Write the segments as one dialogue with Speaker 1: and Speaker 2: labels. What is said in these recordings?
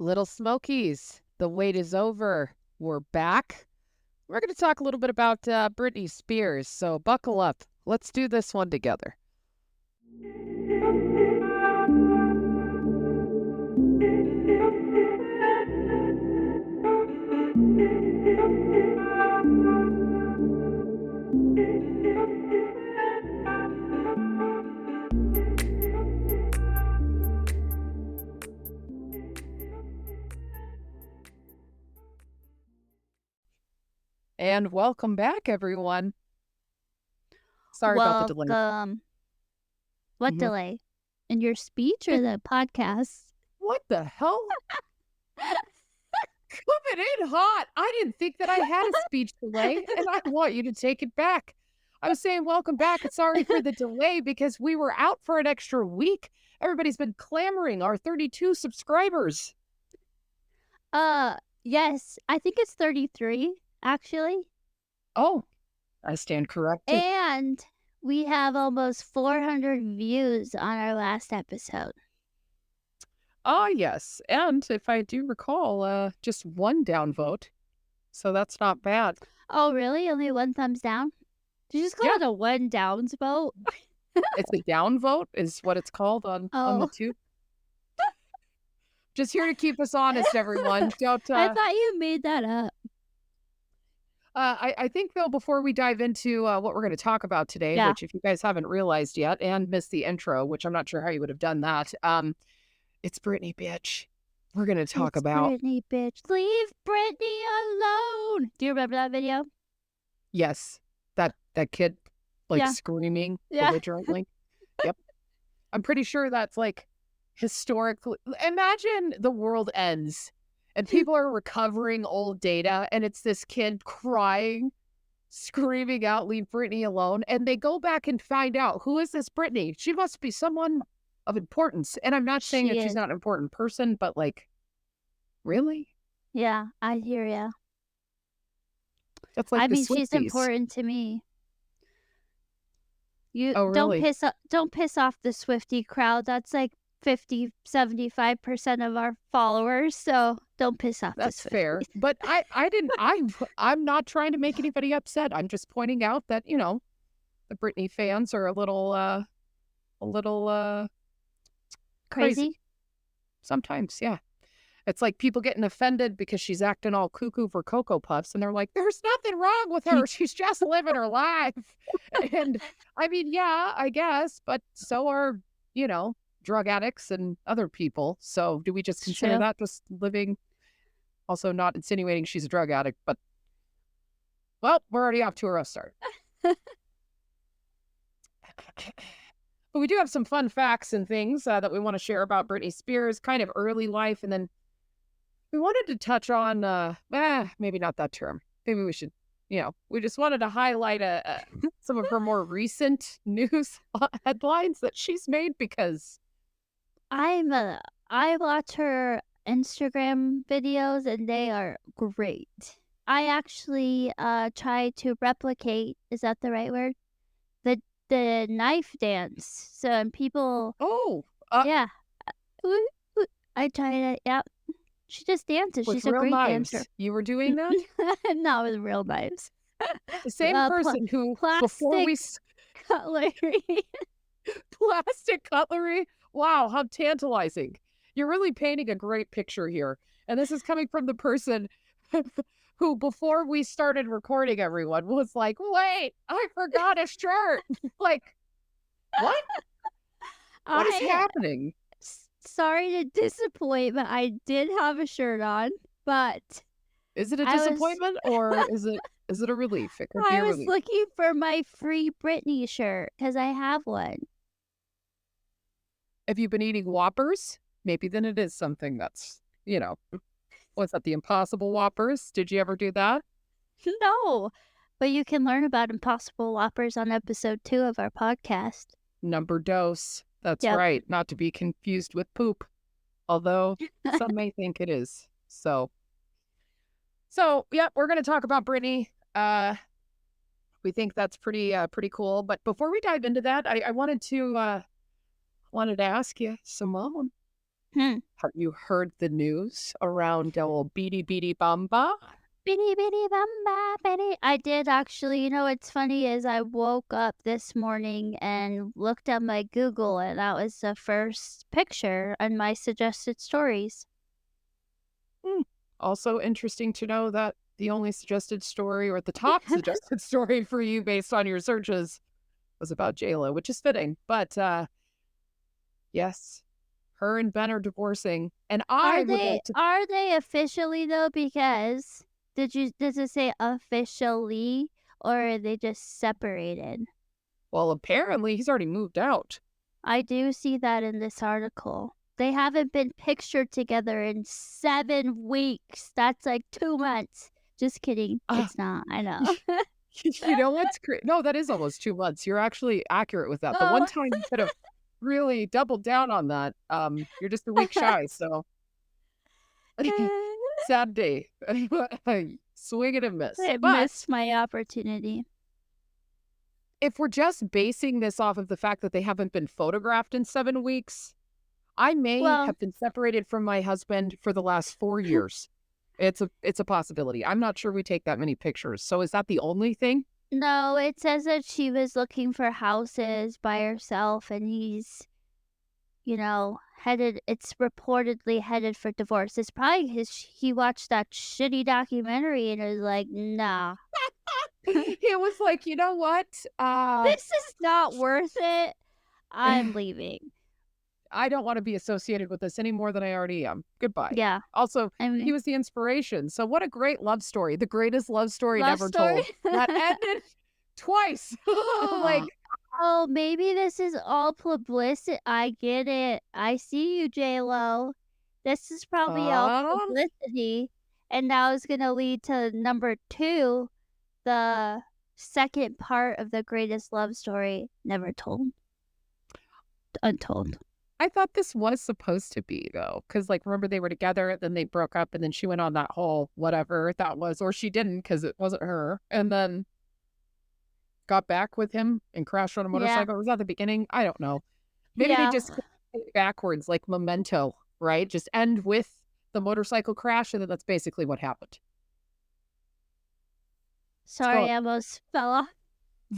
Speaker 1: Little Smokies, the wait is over. We're back. We're going to talk a little bit about Britney Spears, so buckle up. Let's do this one together. And welcome back, everyone. Sorry about the delay.
Speaker 2: Welcome. What delay? In your speech or the podcast?
Speaker 1: What the hell? Coming in hot. I didn't think that I had a speech delay, and I want you to take it back. I was saying welcome back. Sorry for the delay because we were out for an extra week. Everybody's been clamoring, our 32 subscribers.
Speaker 2: Yes. I think it's 33, actually.
Speaker 1: Oh, I stand corrected.
Speaker 2: And we have almost 400 views on our last episode.
Speaker 1: Ah, yes. And if I do recall, just one downvote. So that's not bad.
Speaker 2: Oh, really? Only one thumbs down? Did you just call it a one downs vote?
Speaker 1: It's a downvote is what it's called on the tube. Just here to keep us honest, everyone. Don't.
Speaker 2: I thought you made that up.
Speaker 1: I think, though, before we dive into what we're going to talk about today, which if you guys haven't realized yet and missed the intro, which I'm not sure how you would have done that, it's Britney, bitch. We're going to talk about
Speaker 2: Britney, bitch. Leave Britney alone. Do you remember that video?
Speaker 1: Yes. That kid, screaming belligerently. Yep. I'm pretty sure that's, historically. Imagine the world ends and people are recovering old data and it's this kid crying, screaming out, leave Britney alone. And they go back and find out, who is this Britney? She must be someone of importance. And I'm not saying that she's not an important person, but really?
Speaker 2: Yeah, I hear ya.
Speaker 1: That's like
Speaker 2: she's important to me.
Speaker 1: Really?
Speaker 2: Don't piss off the Swiftie crowd. That's like 50-75% of our followers, so don't piss off.
Speaker 1: That's fair. But I'm not trying to make anybody upset. I'm just pointing out that, the Britney fans are a little crazy. Sometimes, yeah. It's like people getting offended because she's acting all cuckoo for Cocoa Puffs, and they're like, there's nothing wrong with her. She's just living her life. And yeah, I guess, but so are, drug addicts and other people. So do we just consider that just living? Also not insinuating she's a drug addict, but well, we're already off to a rough start. But we do have some fun facts and things that we want to share about Britney Spears, kind of early life. And then we wanted to touch on, maybe not that term. Maybe we should, we just wanted to highlight some of her more recent news headlines that she's made because
Speaker 2: I watch her Instagram videos and they are great. I actually try to replicate, is that the right word? The knife dance. So people I tried it. Yeah. She just dances. She's a great dancer.
Speaker 1: You were doing that?
Speaker 2: No, with real knives.
Speaker 1: The same person who
Speaker 2: cutlery.
Speaker 1: Plastic cutlery. Wow, how tantalizing. You're really painting a great picture here. And this is coming from the person who, before we started recording, everyone was like, wait, I forgot a shirt. Like, what? What is happening?
Speaker 2: Sorry to disappoint, but I did have a shirt on, but...
Speaker 1: Is it a disappointment or is it a relief? It could be a relief.
Speaker 2: I was looking for my free Britney shirt because I have one.
Speaker 1: Have you been eating Whoppers? Maybe then it is something that's, what's that, the Impossible Whoppers? Did you ever do that?
Speaker 2: No, but you can learn about Impossible Whoppers on episode 2 of our podcast.
Speaker 1: Number dose. That's right. Not to be confused with poop. Although some may think it is. So yeah, we're going to talk about Britney. We think that's pretty cool. But before we dive into that, I wanted to ask you, Simone, Have you heard the news around old Beady Beady Bamba?
Speaker 2: Bitty bitty bamba bitty. I did actually. You know what's funny is I woke up this morning and looked at my Google, and that was the first picture on my suggested stories.
Speaker 1: Also interesting to know that the only suggested story, or the top suggested story for you based on your searches, was about J-Lo, which is fitting. But yes, her and Ben are divorcing. And I would like to...
Speaker 2: Are they officially though? Because does it say officially, or are they just separated?
Speaker 1: Well, apparently he's already moved out.
Speaker 2: I do see that in this article. They haven't been pictured together in 7 weeks. That's like 2 months. Just kidding. It's not. I know.
Speaker 1: You know what's great? No, that is almost 2 months. You're actually accurate with that. The one time you could have really doubled down on that, you're just a week shy. So sad day. Swing and a miss.
Speaker 2: I missed my opportunity.
Speaker 1: If we're just basing this off of the fact that they haven't been photographed in 7 weeks, I may have been separated from my husband for the last 4 years. It's a possibility. I'm not sure we take that many pictures. So is that the only thing?
Speaker 2: No, it says that she was looking for houses by herself, and he's, it's reportedly headed for divorce. It's probably he watched that shitty documentary and was like, nah.
Speaker 1: He was like, you know what?
Speaker 2: This is not worth it. I'm leaving.
Speaker 1: I don't want to be associated with this any more than I already am. Goodbye.
Speaker 2: Yeah.
Speaker 1: Also, he was the inspiration. So what a great love story. The greatest love story never told. That ended twice. Like,
Speaker 2: oh, maybe this is all publicity. I get it. I see you, J-Lo. This is probably all publicity. And now it's going to lead to number 2, the second part of the greatest love story never told. Untold.
Speaker 1: I thought this was supposed to be, though, because, like, remember they were together, then they broke up, and then she went on that whole whatever that was, or she didn't because it wasn't her, and then got back with him and crashed on a motorcycle. Was that the beginning? I don't know. Maybe they just backwards, like Memento, right? Just end with the motorcycle crash, and then that's basically what happened.
Speaker 2: Sorry, I almost fell off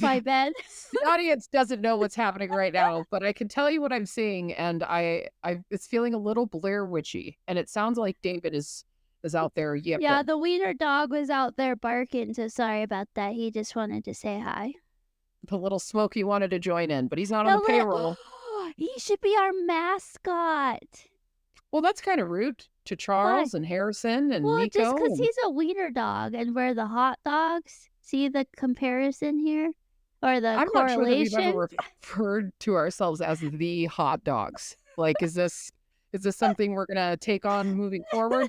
Speaker 2: my bed.
Speaker 1: The audience doesn't know what's happening right now, but I can tell you what I'm seeing, and it's feeling a little Blair Witchy, and it sounds like David is out there yipping.
Speaker 2: Yeah, the wiener dog was out there barking, so sorry about that. He just wanted to say hi.
Speaker 1: The little Smokey wanted to join in, but he's not on the payroll.
Speaker 2: He should be our mascot.
Speaker 1: Well, that's kind of rude to Charles and Harrison and Nico.
Speaker 2: Just because he's a wiener dog and we're the hot dogs. See the comparison here? Or the correlation? I'm not sure that we've ever
Speaker 1: referred to ourselves as the hot dogs. Like, is this something we're going to take on moving forward?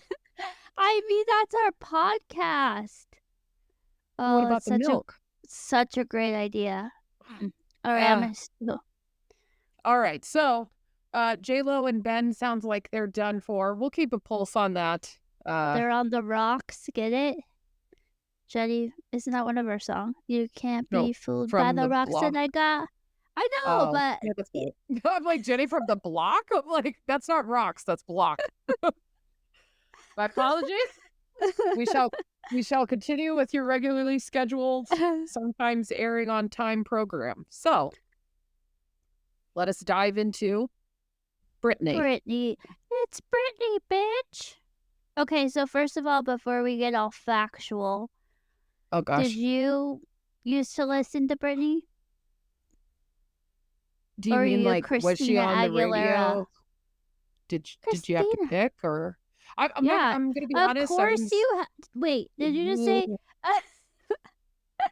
Speaker 2: I mean, that's our podcast. Oh,
Speaker 1: what about the milk?
Speaker 2: Such a great idea. All right,
Speaker 1: all right, so J-Lo and Ben sounds like they're done for. We'll keep a pulse on that.
Speaker 2: They're on the rocks, get it? Jenny, isn't that one of our songs? You can't be fooled by the rocks that I got. I know, but...
Speaker 1: Yeah, that's cool. I'm like, Jenny from the block? I'm like, that's not rocks, that's block. My apologies. We shall continue with your regularly scheduled, sometimes airing on time program. So, let us dive into Britney.
Speaker 2: Britney. It's Britney, bitch. Okay, so first of all, before we get all factual,
Speaker 1: oh gosh,
Speaker 2: did you used to listen to Britney?
Speaker 1: Do you mean like
Speaker 2: Christina
Speaker 1: was she on
Speaker 2: Aguilera?
Speaker 1: The radio? Did you have to pick or? I'm gonna be honest.
Speaker 2: Of course wait, did you just say?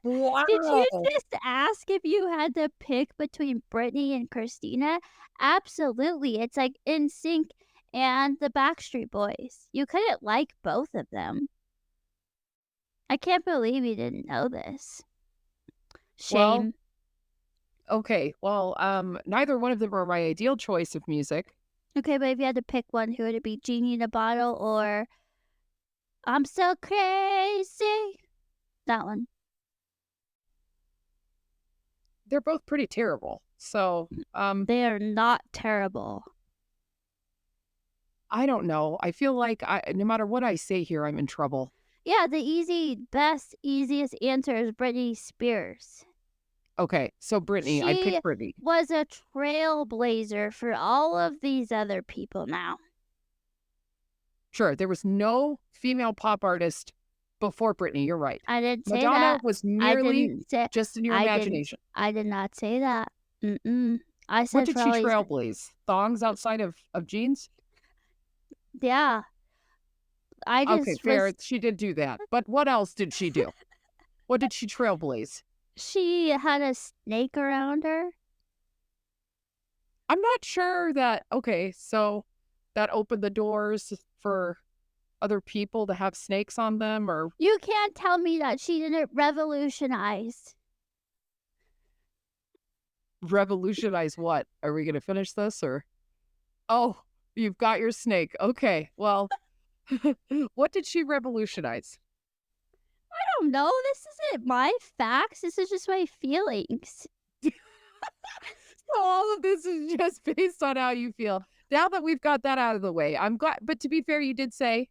Speaker 1: Wow.
Speaker 2: Did you just ask if you had to pick between Britney and Christina? Absolutely. It's like NSYNC and the Backstreet Boys. You couldn't like both of them. I can't believe you didn't know this. Shame.
Speaker 1: Okay, well, neither one of them are my ideal choice of music.
Speaker 2: Okay, but if you had to pick one, who would it be? Genie in a Bottle or I'm So Crazy? That one.
Speaker 1: They're both pretty terrible. So,
Speaker 2: they are not terrible.
Speaker 1: I don't know. I feel like no matter what I say here, I'm in trouble.
Speaker 2: Yeah, the easiest answer is Britney Spears.
Speaker 1: Okay, so Britney, I'd pick
Speaker 2: She
Speaker 1: Britney.
Speaker 2: was a trailblazer for all of these other people now.
Speaker 1: Sure, there was no female pop artist before Britney. You're right.
Speaker 2: I didn't say
Speaker 1: Madonna
Speaker 2: that.
Speaker 1: was
Speaker 2: I
Speaker 1: merely
Speaker 2: didn't say
Speaker 1: just in your imagination.
Speaker 2: I did not say that. I
Speaker 1: What
Speaker 2: said
Speaker 1: did
Speaker 2: for
Speaker 1: she
Speaker 2: all these.
Speaker 1: trailblaze? Thongs outside of jeans?
Speaker 2: Yeah. I
Speaker 1: Okay,
Speaker 2: just
Speaker 1: fair.
Speaker 2: was.
Speaker 1: She did do that. But what else did she do? What did she trailblaze?
Speaker 2: She had a snake around her.
Speaker 1: I'm not sure that, okay, so that opened the doors for other people to have snakes on them, or
Speaker 2: You can't tell me that she didn't revolutionize.
Speaker 1: revolutionize what? Are we going to finish this, or? Oh, you've got your snake. Okay, well, what did she revolutionize?
Speaker 2: I don't know. This isn't my facts. This is just my feelings.
Speaker 1: So all of this is just based on how you feel. Now that we've got that out of the way, I'm glad. But to be fair, you did say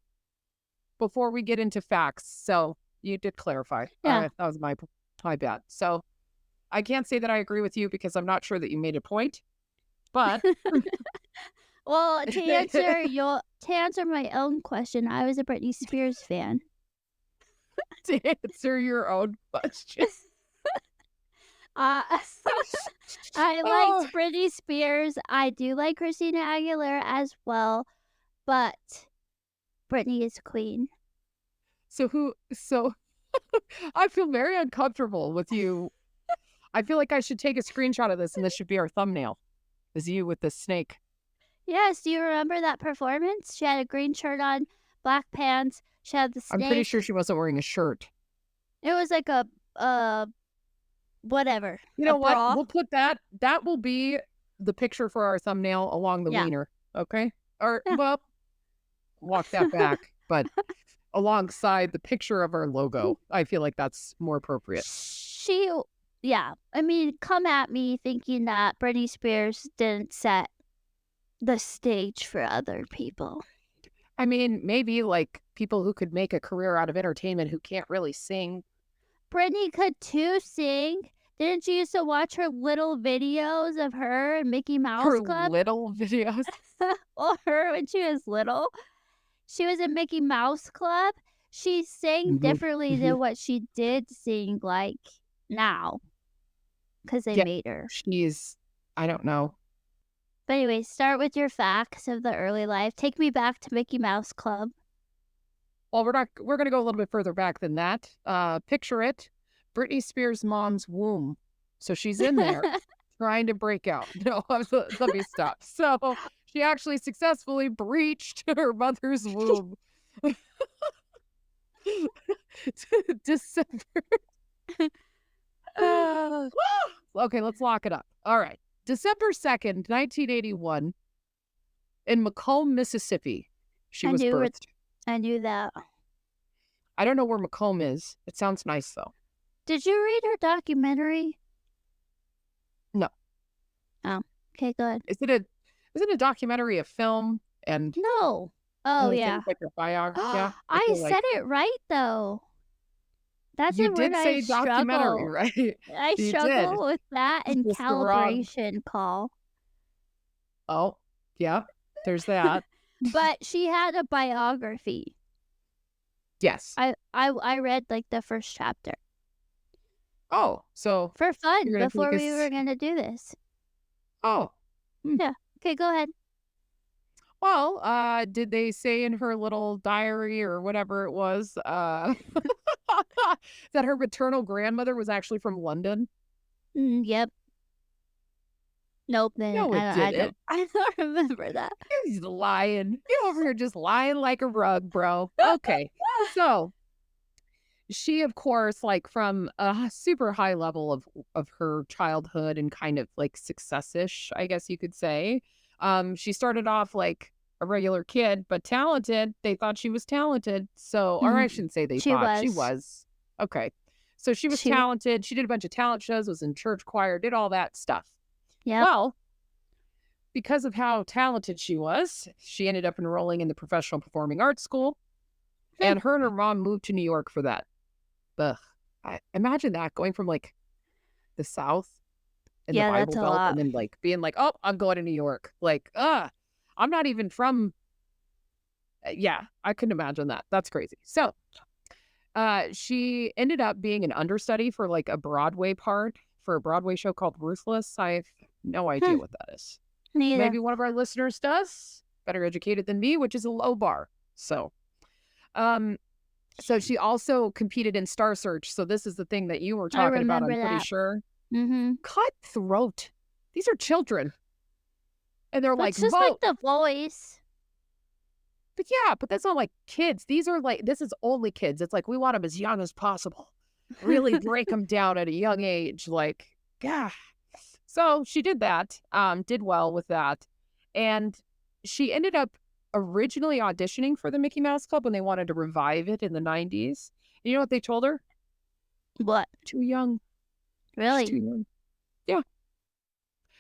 Speaker 1: before we get into facts, so you did clarify.
Speaker 2: Yeah.
Speaker 1: That was my bad. So I can't say that I agree with you because I'm not sure that you made a point. But
Speaker 2: Well, to answer my own question, I was a Britney Spears fan.
Speaker 1: to answer your own question,
Speaker 2: I liked Britney Spears. I do like Christina Aguilera as well, but Britney is queen.
Speaker 1: So I feel very uncomfortable with you. I feel like I should take a screenshot of this and this should be our thumbnail. Is you with the snake.
Speaker 2: Yes, do you remember that performance? She had a green shirt on, black pants. She had the snake.
Speaker 1: I'm pretty sure she wasn't wearing a shirt.
Speaker 2: It was like a whatever.
Speaker 1: You know what?
Speaker 2: Bra.
Speaker 1: We'll put that. That will be the picture for our thumbnail along the wiener. Okay? Or, well, walk that back. But alongside the picture of our logo, I feel like that's more appropriate.
Speaker 2: Yeah. I mean, come at me thinking that Britney Spears didn't set the stage for other people.
Speaker 1: I mean, maybe like people who could make a career out of entertainment who can't really sing.
Speaker 2: Britney could too sing. Didn't you used to watch her little videos of her and Mickey Mouse Club?
Speaker 1: Her little videos?
Speaker 2: Or her when she was little. She was in Mickey Mouse Club. She sang differently than what she did sing like now. Because they made her.
Speaker 1: She's, I don't know.
Speaker 2: But anyway, start with your facts of the early life. Take me back to Mickey Mouse Club.
Speaker 1: Well, we're going to go a little bit further back than that. Picture it. Britney Spears' mom's womb. So she's in there trying to break out. No, let me stop. So she actually successfully breached her mother's womb. December. Okay, let's lock it up. All right. December 2nd, 1981, in Macomb, Mississippi, she was birthed.
Speaker 2: I knew that.
Speaker 1: I don't know where Macomb is. It sounds nice, though.
Speaker 2: Did you read her documentary?
Speaker 1: No.
Speaker 2: Oh, okay, good.
Speaker 1: Is it a documentary, a film? And
Speaker 2: no. Oh, yeah.
Speaker 1: Like a biography. Yeah.
Speaker 2: I said it right, though. That's
Speaker 1: you
Speaker 2: a
Speaker 1: did
Speaker 2: word
Speaker 1: say
Speaker 2: I
Speaker 1: documentary,
Speaker 2: struggle.
Speaker 1: right?
Speaker 2: I struggle with that and calibration call.
Speaker 1: Oh, yeah. There's that.
Speaker 2: But she had a biography.
Speaker 1: Yes.
Speaker 2: I read like the first chapter.
Speaker 1: Oh, so
Speaker 2: for fun before we were gonna do this.
Speaker 1: Oh.
Speaker 2: Yeah. Okay, go ahead.
Speaker 1: Well, did they say in her little diary or whatever it was, that her maternal grandmother was actually from London?
Speaker 2: Yep. Nope.
Speaker 1: No, I
Speaker 2: don't remember that.
Speaker 1: He's lying. You're over here just lying like a rug, bro. Okay. So she, of course, like from a super high level of her childhood and kind of like success-ish, I guess you could say. She started off like a regular kid, but talented. They thought she was talented. So, or I shouldn't say she was. Okay. So she was talented. She did a bunch of talent shows, was in church choir, did all that stuff.
Speaker 2: Yeah.
Speaker 1: Well, because of how talented she was, she ended up enrolling in the Professional Performing Arts School, and her mom moved to New York for that. Ugh. Imagine that, going from like the South in the Bible
Speaker 2: that's a
Speaker 1: Belt
Speaker 2: lot.
Speaker 1: and then like being like, oh, I'm going to New York. Like, I'm not even from. Yeah, I couldn't imagine that. That's crazy. So, she ended up being an understudy for like a Broadway part for a Broadway show called Ruthless. I have no idea what that is.
Speaker 2: Neither.
Speaker 1: Maybe one of our listeners does, better educated than me, which is a low bar. So, so she also competed in Star Search. So this is the thing that you were talking about, I'm pretty sure.
Speaker 2: Mm-hmm.
Speaker 1: Cutthroat. These are children. And they're like,
Speaker 2: it's just
Speaker 1: vote.
Speaker 2: like The Voice.
Speaker 1: But yeah, but that's not like kids. These are like, this is only kids. It's like, we want them as young as possible. Really break them down at a young age. Like, yeah. So she did that, did well with that. And she ended up originally auditioning for the Mickey Mouse Club when they wanted to revive it in the 90s. You know what they told her?
Speaker 2: What?
Speaker 1: Too young.
Speaker 2: Really?
Speaker 1: She's too young. Yeah.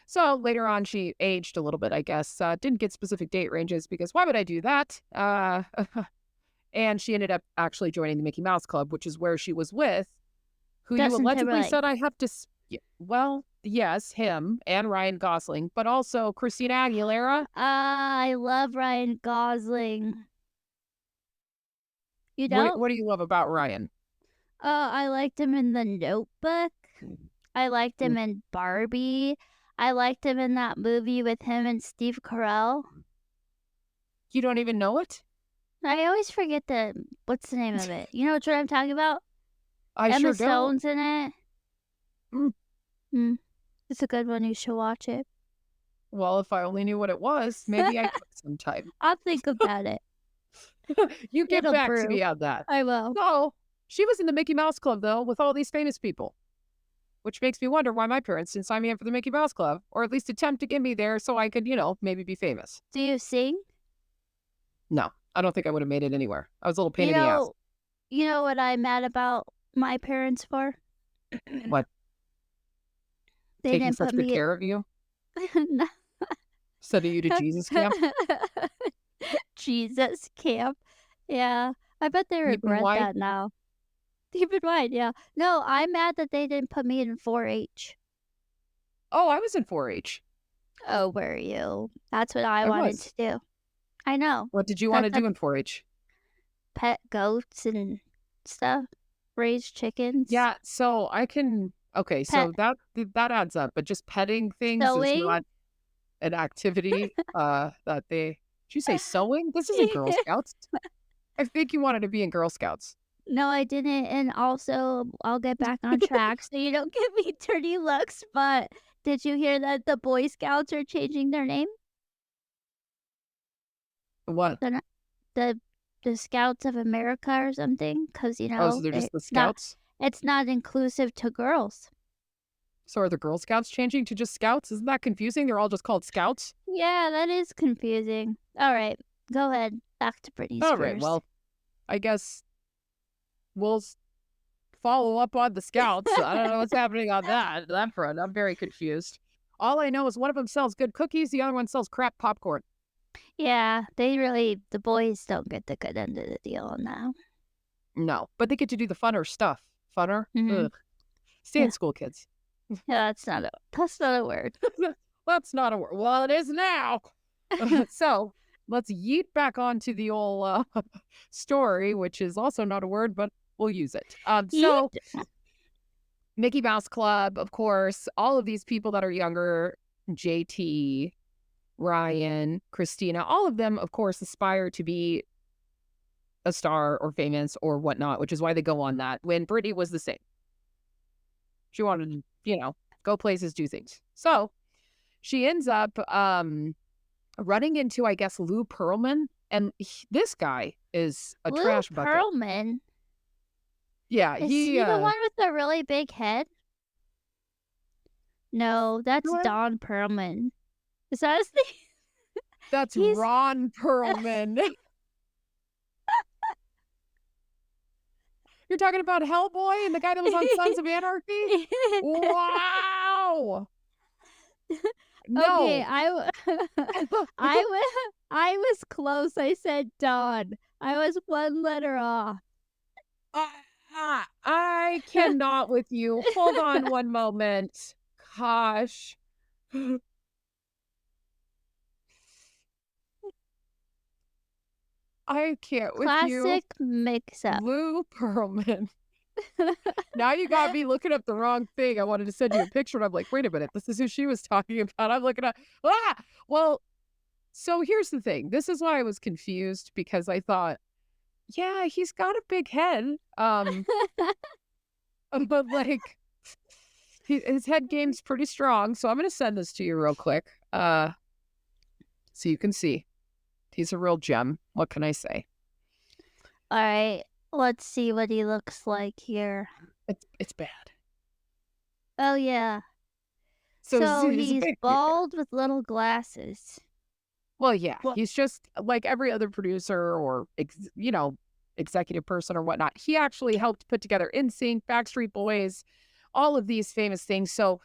Speaker 1: So later on, she aged a little bit, I guess. Didn't get specific date ranges because why would I do that? And she ended up actually joining the Mickey Mouse Club, which is where she was with, who you allegedly said I have to... Well, yes, him and Ryan Gosling, but also Christina Aguilera.
Speaker 2: I love Ryan Gosling. You don't?
Speaker 1: What do you love about Ryan?
Speaker 2: I liked him in The Notebook. I liked him in Barbie. I liked him in that movie with him and Steve Carell.
Speaker 1: You don't even know it?
Speaker 2: I always forget what's the name of it. You know what I'm talking about?
Speaker 1: I
Speaker 2: Emma
Speaker 1: sure
Speaker 2: Stone's in it.
Speaker 1: don't.
Speaker 2: It's a good one. You should watch it.
Speaker 1: Well, if I only knew what it was, maybe I could sometime.
Speaker 2: I'll think about it.
Speaker 1: You get back to me on that.
Speaker 2: I will.
Speaker 1: No, she was in the Mickey Mouse Club, though, with all these famous people. Which makes me wonder why my parents didn't sign me up for the Mickey Mouse Club, or at least attempt to get me there so I could, maybe be famous.
Speaker 2: Do you sing?
Speaker 1: No, I don't think I would have made it anywhere. I was a little pain in the ass.
Speaker 2: You know what I'm mad about my parents for?
Speaker 1: What?
Speaker 2: They
Speaker 1: Taking
Speaker 2: didn't
Speaker 1: such
Speaker 2: put
Speaker 1: good
Speaker 2: me
Speaker 1: care of you?
Speaker 2: No.
Speaker 1: Sending you to Jesus camp?
Speaker 2: Jesus camp. Yeah. I bet they regret that now. Keep in mind, yeah. No, I'm mad that they didn't put me in 4-H.
Speaker 1: Oh, I was in 4-H.
Speaker 2: Oh, were you? That's what I wanted to do. I know.
Speaker 1: What did you want to do in 4-H?
Speaker 2: Pet goats and stuff. Raise chickens.
Speaker 1: Yeah, so I can... Okay, so that adds up, but just petting things is not an activity that they... Did you say sewing? This isn't Girl Scouts. I think you wanted to be in Girl Scouts.
Speaker 2: No, I didn't, and also, I'll get back on track so you don't give me dirty looks, but did you hear that the Boy Scouts are changing their name?
Speaker 1: What?
Speaker 2: The Scouts of America or something, because,
Speaker 1: Oh, so they're just the Scouts?
Speaker 2: It's not inclusive to girls.
Speaker 1: So are the Girl Scouts changing to just Scouts? Isn't that confusing? They're all just called Scouts?
Speaker 2: Yeah, that is confusing. All right, go ahead. Back to Britney Spears.
Speaker 1: All right, well, I guess we'll follow up on the Scouts. I don't know what's happening on that front. I'm very confused. All I know is one of them sells good cookies, the other one sells crap popcorn.
Speaker 2: Yeah, the boys don't get the good end of the deal now.
Speaker 1: No, but they get to do the funner stuff. Funner?
Speaker 2: Mm-hmm.
Speaker 1: Ugh. Stay in school, kids.
Speaker 2: Yeah, that's not a word.
Speaker 1: That's not a word. Well, it is now. So let's yeet back onto the old story, which is also not a word, but we'll use it. So Mickey Mouse Club, of course, all of these people that are younger, JT, Ryan, Christina, all of them, of course, aspire to be a star or famous or whatnot, which is why they go on that. When Britney was the same. She wanted to, go places, do things. So she ends up running into, I guess, Lou Pearlman. And this guy is a trash bucket.
Speaker 2: Lou Pearlman?
Speaker 1: Yeah.
Speaker 2: Is he the one with the really big head? No, that's Don Perlman. Is that his name?
Speaker 1: That's Ron Perlman. You're talking about Hellboy and the guy that was on Sons of Anarchy? Wow! No.
Speaker 2: Okay, I was close. I said Dawn. I was one letter off.
Speaker 1: I cannot with you. Hold on one moment. Gosh. I can't with you.
Speaker 2: Classic mix-up.
Speaker 1: Lou Pearlman. Now you got me looking up the wrong thing. I wanted to send you a picture, and I'm like, wait a minute, this is who she was talking about. I'm looking up. Well, so here's the thing. This is why I was confused, because I thought, yeah, he's got a big head. But like, his head game's pretty strong. So I'm going to send this to you real quick. So you can see. He's a real gem. What can I say?
Speaker 2: All right, let's see what he looks like here.
Speaker 1: It's bad.
Speaker 2: Oh, yeah. So he's bald with little glasses.
Speaker 1: Well, yeah. He's just like every other producer or, executive person or whatnot. He actually helped put together NSYNC, Backstreet Boys, all of these famous things. So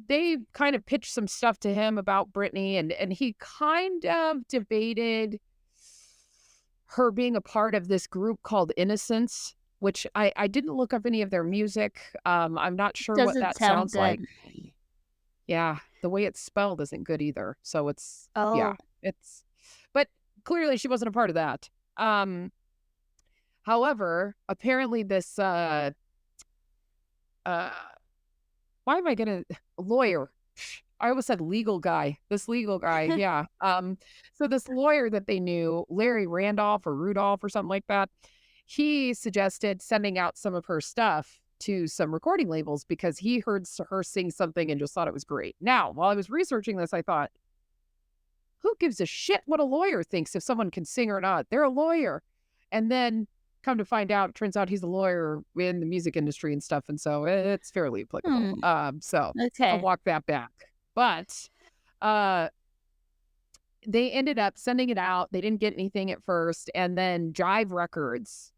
Speaker 1: they kind of pitched some stuff to him about Britney, and he kind of debated her being a part of this group called Innocence, which I didn't look up any of their music. I'm not sure what that sounds like. Yeah, the way it's spelled isn't good either. So but clearly she wasn't a part of that. However, apparently this why am I gonna lawyer? I almost said legal guy. This legal guy, yeah. So this lawyer that they knew, Larry Randolph or Rudolph or something like that, he suggested sending out some of her stuff to some recording labels because he heard her sing something and just thought it was great. Now, while I was researching this, I thought, who gives a shit what a lawyer thinks if someone can sing or not? They're a lawyer. And then come to find out, it turns out he's a lawyer in the music industry and stuff. And so it's fairly applicable.
Speaker 2: Okay.
Speaker 1: I'll walk that back. But they ended up sending it out. They didn't get anything at first. And then Jive Records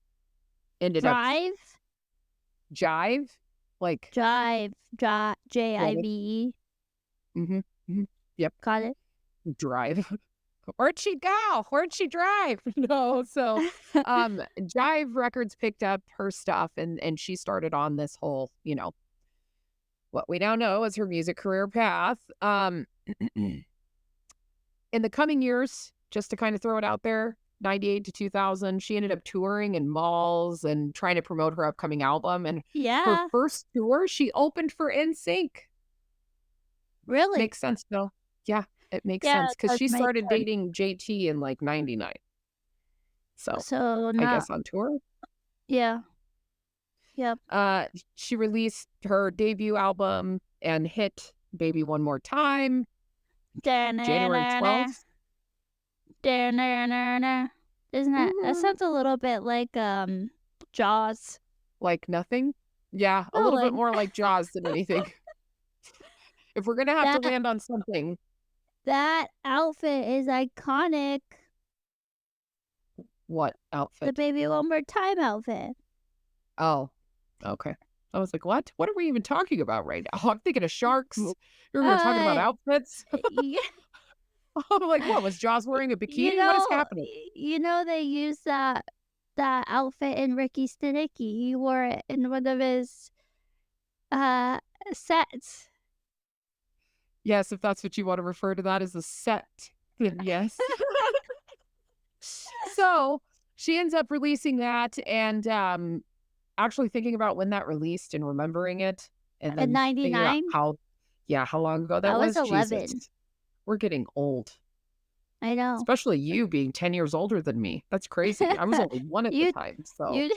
Speaker 1: ended up. Jive? Like.
Speaker 2: Jive. J-I-V-E.
Speaker 1: Mm-hmm. Yep.
Speaker 2: Got it.
Speaker 1: Drive. Where'd she go? Where'd she drive? No. So Jive Records picked up her stuff and she started on this whole, what we now know as her music career path. In the coming years, just to kind of throw it out there, 98 to 2000, she ended up touring in malls and trying to promote her upcoming album. And her first tour, she opened for NSYNC.
Speaker 2: Really?
Speaker 1: Makes sense, though. Yeah. It makes sense because she started dating JT in like 99. So I guess on tour.
Speaker 2: Yeah. Yep.
Speaker 1: She released her debut album and hit Baby One More Time. January 12th.
Speaker 2: Isn't that sounds a little bit like Jaws.
Speaker 1: Like nothing? Yeah, a little bit more like Jaws than anything. If we're gonna have to land on something.
Speaker 2: That outfit is iconic.
Speaker 1: What outfit?
Speaker 2: The Baby One More Time outfit.
Speaker 1: Oh, okay. I was like, what? What are we even talking about right now? I'm thinking of sharks. You're talking about outfits?
Speaker 2: Yeah.
Speaker 1: I'm like, what? Was Jaws wearing a bikini? What is happening?
Speaker 2: They used that outfit in Ricky Stenicki. He wore it in one of his sets.
Speaker 1: Yes, if that's what you want to refer to that as a set, then yes. So she ends up releasing that and actually thinking about when that released and remembering it. And then
Speaker 2: in 99?
Speaker 1: How long ago that was.
Speaker 2: I was 11.
Speaker 1: Jesus. We're getting old.
Speaker 2: I know.
Speaker 1: Especially you being 10 years older than me. That's crazy. I was only one at the time. So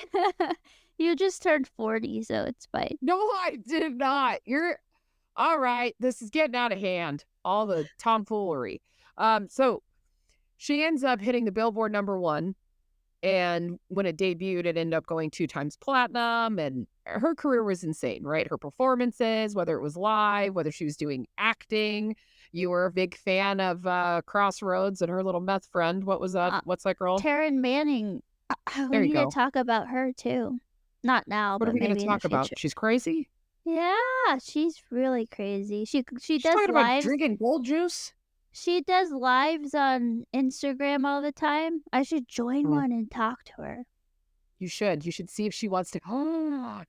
Speaker 2: you just turned 40, so it's fine.
Speaker 1: No, I did not. All right, this is getting out of hand. All the tomfoolery. So she ends up hitting the Billboard #1. And when it debuted, it ended up going 2 times platinum. And her career was insane, right? Her performances, whether it was live, whether she was doing acting. You were a big fan of Crossroads and her little meth friend. What was that? What's that girl?
Speaker 2: Taryn Manning. We need to talk about her, too. Not now,
Speaker 1: what
Speaker 2: but
Speaker 1: are we
Speaker 2: maybe
Speaker 1: going to talk about? She's crazy?
Speaker 2: Yeah, she's really crazy. She
Speaker 1: She's
Speaker 2: does
Speaker 1: talking about
Speaker 2: lives.
Speaker 1: drinking gold juice.
Speaker 2: She does lives on Instagram all the time. I should join
Speaker 1: Mm,
Speaker 2: one and talk to her.
Speaker 1: you should. You should see if she wants to.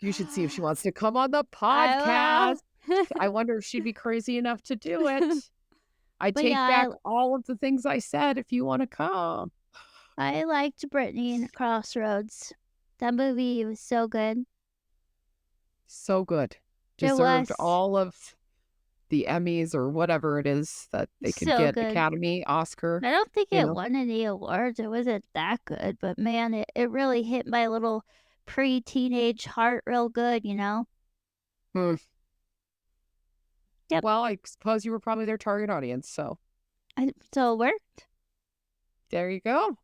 Speaker 1: You should see if she wants to come on the
Speaker 2: I
Speaker 1: podcast. I wonder if she'd be crazy enough to do it.
Speaker 2: will.
Speaker 1: I
Speaker 2: But
Speaker 1: take
Speaker 2: yeah,
Speaker 1: back all of the things I said if you want to come.
Speaker 2: I liked Britney in Crossroads. That movie was so good.
Speaker 1: So good.
Speaker 2: It
Speaker 1: Deserved
Speaker 2: was
Speaker 1: all of the Emmys or whatever it is that they could
Speaker 2: so
Speaker 1: get,
Speaker 2: good.
Speaker 1: Academy, Oscar,
Speaker 2: I don't think
Speaker 1: you
Speaker 2: it
Speaker 1: know.
Speaker 2: won any awards. It wasn't that good, but man, it really hit my little pre-teenage heart real good, you know?
Speaker 1: Hmm.
Speaker 2: Yep.
Speaker 1: Well, I suppose you were probably their target audience, so
Speaker 2: So it worked.
Speaker 1: there you go.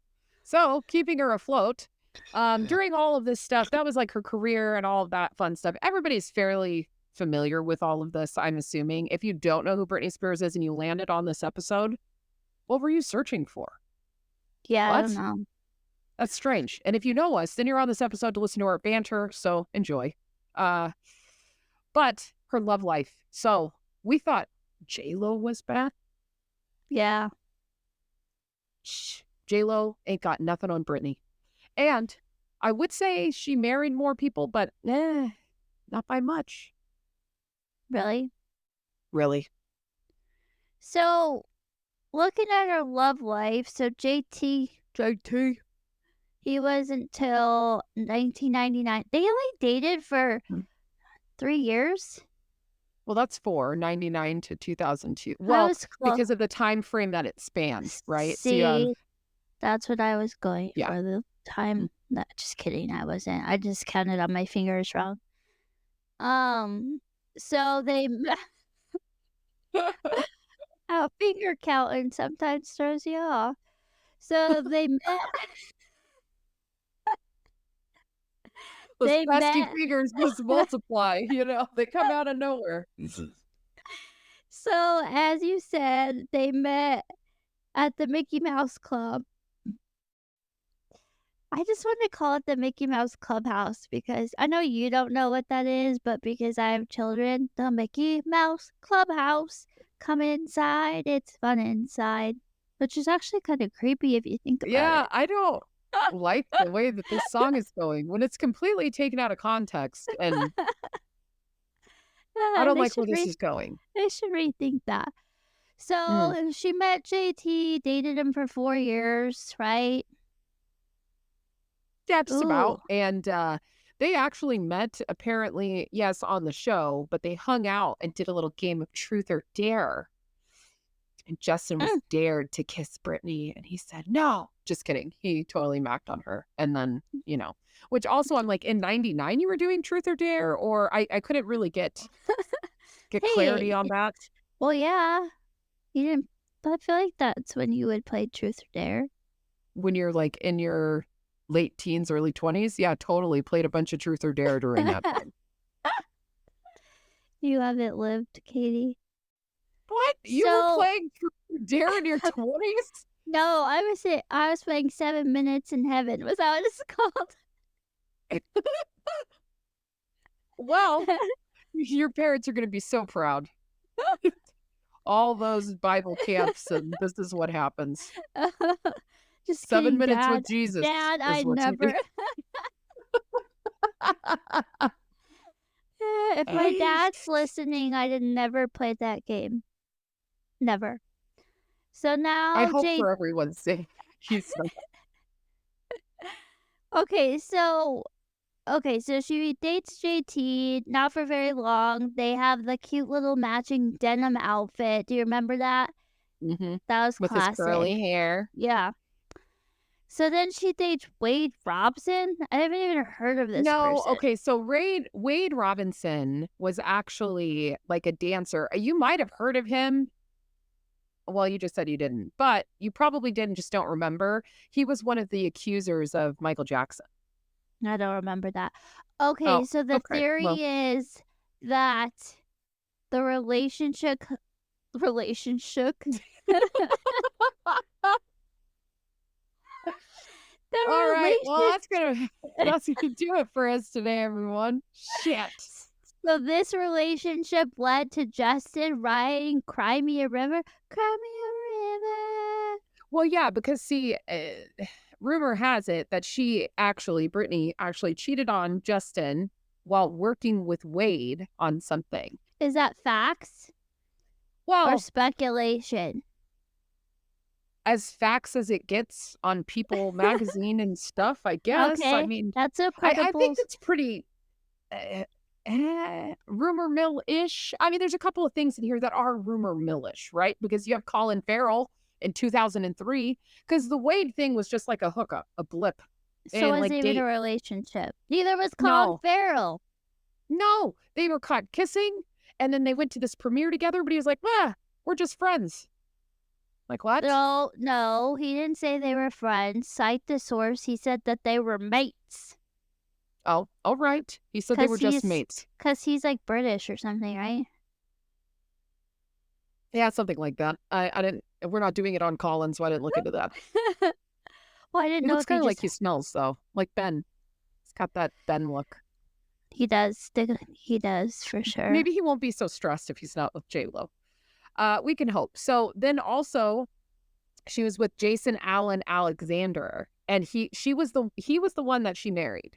Speaker 1: So, keeping her afloat, during all of this stuff, that was like her career and all of that fun stuff. Everybody's fairly familiar with all of this, I'm assuming. If you don't know who Britney Spears is and you landed on this episode, what were you searching for?
Speaker 2: Yeah, I don't
Speaker 1: What?
Speaker 2: know.
Speaker 1: That's strange. And if you know us, then you're on this episode to listen to our banter, so enjoy. But her love life. So, we thought J-Lo was bad.
Speaker 2: Yeah.
Speaker 1: Shh. J-Lo ain't got nothing on Britney. And I would say she married more people, but not by much.
Speaker 2: Really?
Speaker 1: Really.
Speaker 2: So, looking at her love life, so JT, he was until 1999. They only dated for 3 years?
Speaker 1: Well, that's 99 to 2002.
Speaker 2: I
Speaker 1: Well,
Speaker 2: was close.
Speaker 1: because of the time frame that it spans, right? So you
Speaker 2: See,
Speaker 1: have,
Speaker 2: that's what I was going
Speaker 1: yeah.
Speaker 2: for, the time. No, just kidding, I wasn't. I just counted on my fingers wrong. So they finger counting sometimes throws you off. So they met.
Speaker 1: Those
Speaker 2: They
Speaker 1: pesky
Speaker 2: met.
Speaker 1: fingers just multiply, they come out of nowhere.
Speaker 2: So, as you said, they met at the Mickey Mouse Club. I just want to call it the Mickey Mouse Clubhouse because I know you don't know what that is, but because I have children, the Mickey Mouse Clubhouse. Come inside, it's fun inside. Which is actually kind of creepy if you think about
Speaker 1: Yeah,
Speaker 2: it.
Speaker 1: I don't like the way that this song is going when it's completely taken out of context, and I don't
Speaker 2: They
Speaker 1: like where
Speaker 2: should
Speaker 1: this is going.
Speaker 2: they should rethink that.
Speaker 1: Mm.
Speaker 2: So she met JT, dated him for 4 years, right?
Speaker 1: Yeah, just
Speaker 2: Ooh.
Speaker 1: about. And they actually met, apparently, yes, on the show, but they hung out and did a little game of truth or dare. And Justin was
Speaker 2: Mm.
Speaker 1: dared to kiss Britney, and he said, no. Just kidding. He totally macked on her. And then, which also I'm like, in 99 you were doing truth or dare? Or I couldn't really get clarity
Speaker 2: Hey,
Speaker 1: on that.
Speaker 2: well, yeah. You didn't I feel like that's when you would play Truth or Dare.
Speaker 1: When you're like in your late teens, early 20s, yeah, totally played a bunch of truth or dare during that time.
Speaker 2: You haven't lived, Katie.
Speaker 1: What? You were playing truth or dare in your 20s?
Speaker 2: No, I was playing 7 Minutes in Heaven. Was that what it's called?
Speaker 1: Well, your parents are going to be so proud. All those Bible camps, and this is what happens.
Speaker 2: Just
Speaker 1: 7
Speaker 2: kidding,
Speaker 1: minutes
Speaker 2: Dad.
Speaker 1: with Jesus.
Speaker 2: Dad, I never. If my dad's listening, I did never play that game. Never. So now
Speaker 1: I hope for everyone's sake.
Speaker 2: Okay, so she dates JT, not for very long. They have the cute little matching denim outfit. Do you remember that?
Speaker 1: Mm-hmm.
Speaker 2: That was
Speaker 1: with
Speaker 2: classic.
Speaker 1: his curly hair.
Speaker 2: Yeah. So then she dates Wade Robson. I haven't even heard of this person.
Speaker 1: Okay, so Wade Robinson was actually like a dancer. You might have heard of him. Well, you just said you didn't, but you probably didn't, just don't remember. He was one of the accusers of Michael Jackson.
Speaker 2: I don't remember that. Okay, so the theory is that the relationship
Speaker 1: All right, well, that's gonna do it for us today, everyone. Shit.
Speaker 2: So this relationship led to Justin writing Cry Me a River. Cry Me a River.
Speaker 1: Well, yeah, because see, rumor has it that Britney actually cheated on Justin while working with Wade on something.
Speaker 2: Is that facts?
Speaker 1: Well,
Speaker 2: or speculation?
Speaker 1: As facts as it gets on People magazine and stuff, I guess.
Speaker 2: Okay,
Speaker 1: I mean,
Speaker 2: that's a
Speaker 1: I
Speaker 2: credible.
Speaker 1: think it's pretty rumor mill-ish. I mean, there's a couple of things in here that are rumor mill-ish, right? Because you have Colin Farrell in 2003, because the Wade thing was just like a hookup, a blip.
Speaker 2: So was even a relationship. Neither was Colin Farrell.
Speaker 1: No, they were caught kissing, and then they went to this premiere together, but he was like, we're just friends. Like what?
Speaker 2: No, he didn't say they were friends. Cite the source. He said that they were mates.
Speaker 1: Oh, all right. He said they were just mates.
Speaker 2: Because he's like British or something, right?
Speaker 1: Yeah, something like that. I didn't. We're not doing it on Colin, so I didn't look into that.
Speaker 2: Well, I didn't know.
Speaker 1: It looks kind of like he smells, though. Like Ben. He's got that Ben look.
Speaker 2: He does. He does, for sure.
Speaker 1: Maybe he won't be so stressed if he's not with J-Lo. We can hope. So then also, she was with Jason Allen Alexander, and he was the one that she married.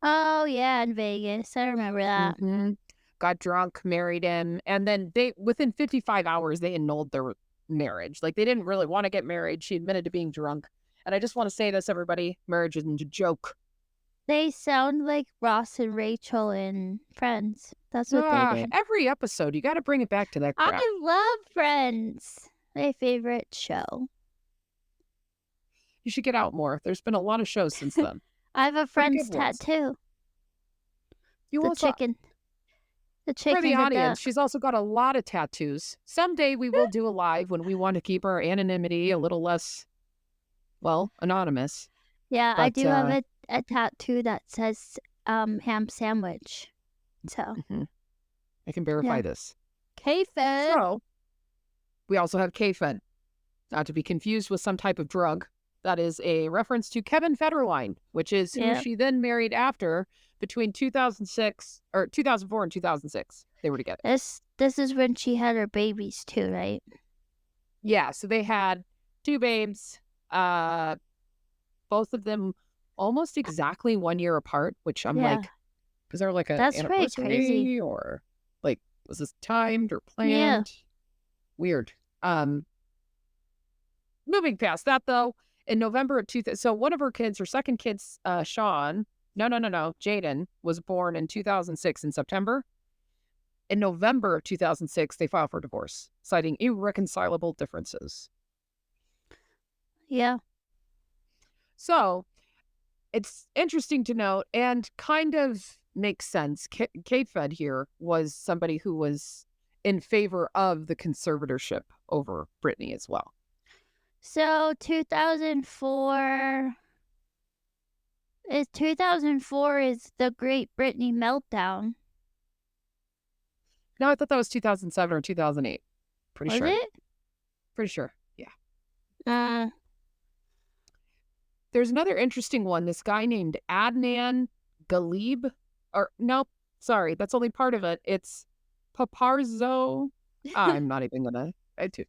Speaker 2: Oh yeah, in Vegas. I remember that.
Speaker 1: Mm-hmm. Got drunk, married him, and then within 55 hours they annulled their marriage. Like they didn't really want to get married. She admitted to being drunk. And I just want to say this, everybody, marriage isn't a joke.
Speaker 2: They sound like Ross and Rachel in Friends. That's what they did.
Speaker 1: Every episode, you got to bring it back to that crap.
Speaker 2: I love Friends. My favorite show.
Speaker 1: You should get out more. There's been a lot of shows since then.
Speaker 2: I have a Friends tattoo. The chicken.
Speaker 1: For the audience, she's also got a lot of tattoos. Someday we will do a live when we want to keep our anonymity a little less, anonymous.
Speaker 2: Yeah, but, I do have a tattoo that says ham sandwich. So
Speaker 1: I can verify this.
Speaker 2: K-Fed.
Speaker 1: So we also have K-Fed, not to be confused with some type of drug. That is a reference to Kevin Federline, which is who she then married after between 2004 and 2006. They were together.
Speaker 2: This is when she had her babies too, right?
Speaker 1: Yeah, so they had 2 babes, both of them almost exactly 1 year apart, which I'm like, is there like an anniversary
Speaker 2: crazy.
Speaker 1: or like was this timed or planned? Yeah. Weird. Moving past that though, in November of 2000, so one of her kids, her second kid, Jaden, was born in 2006 in September. In November of 2006, they filed for divorce, citing irreconcilable differences.
Speaker 2: Yeah.
Speaker 1: So it's interesting to note and kind of makes sense. K-Fed here was somebody who was in favor of the conservatorship over Britney as well.
Speaker 2: So 2004 is the Great Britney Meltdown.
Speaker 1: No, I thought that was 2007 or 2008. Pretty sure.
Speaker 2: Was it?
Speaker 1: Pretty sure. Yeah. There's another interesting one. This guy named Adnan Galib. That's only part of it. It's Paparzo. I'm not even gonna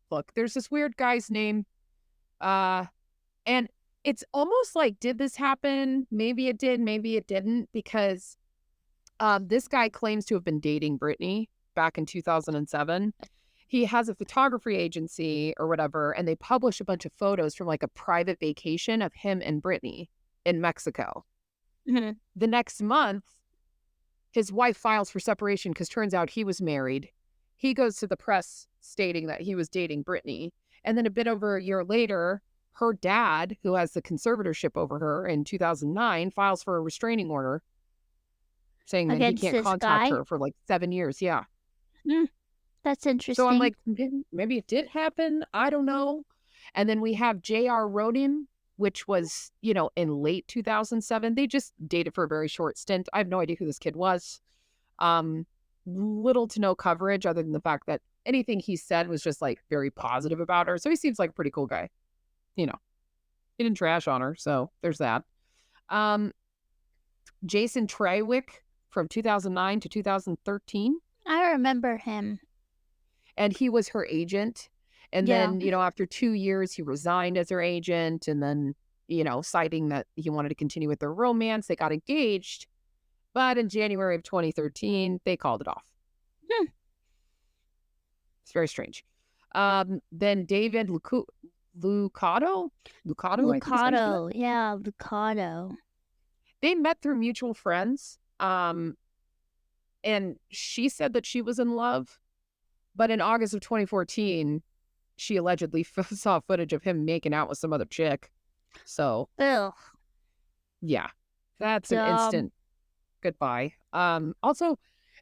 Speaker 1: look. There's this weird guy's name. And it's almost like, did this happen? Maybe it did, maybe it didn't, because this guy claims to have been dating Britney back in 2007. He has a photography agency or whatever, and they publish a bunch of photos from like a private vacation of him and Britney in Mexico. Mm-hmm. The next month, his wife files for separation because turns out he was married. He goes to the press stating that he was dating Britney. And then a bit over a year later, her dad, who has the conservatorship over her in 2009, files for a restraining order saying that he can't contact her for like 7 years. Yeah.
Speaker 2: That's interesting.
Speaker 1: So I'm like, maybe it did happen. I don't know. And then we have J.R. Rodim, which was, in late 2007. They just dated for a very short stint. I have no idea who this kid was. Little to no coverage other than the fact that anything he said was just like very positive about her. So he seems like a pretty cool guy. He didn't trash on her. So there's that. Jason Trawick from 2009 to 2013.
Speaker 2: I remember him.
Speaker 1: And he was her agent. And then, after 2 years, he resigned as her agent. And then, citing that he wanted to continue with their romance, they got engaged. But in January of 2013, they called it off. It's very strange. Then David Lucado,
Speaker 2: yeah, Lucado.
Speaker 1: They met through mutual friends. And she said that she was in love. But in August of 2014, she allegedly saw footage of him making out with some other chick. So, yeah, that's an instant goodbye. Also,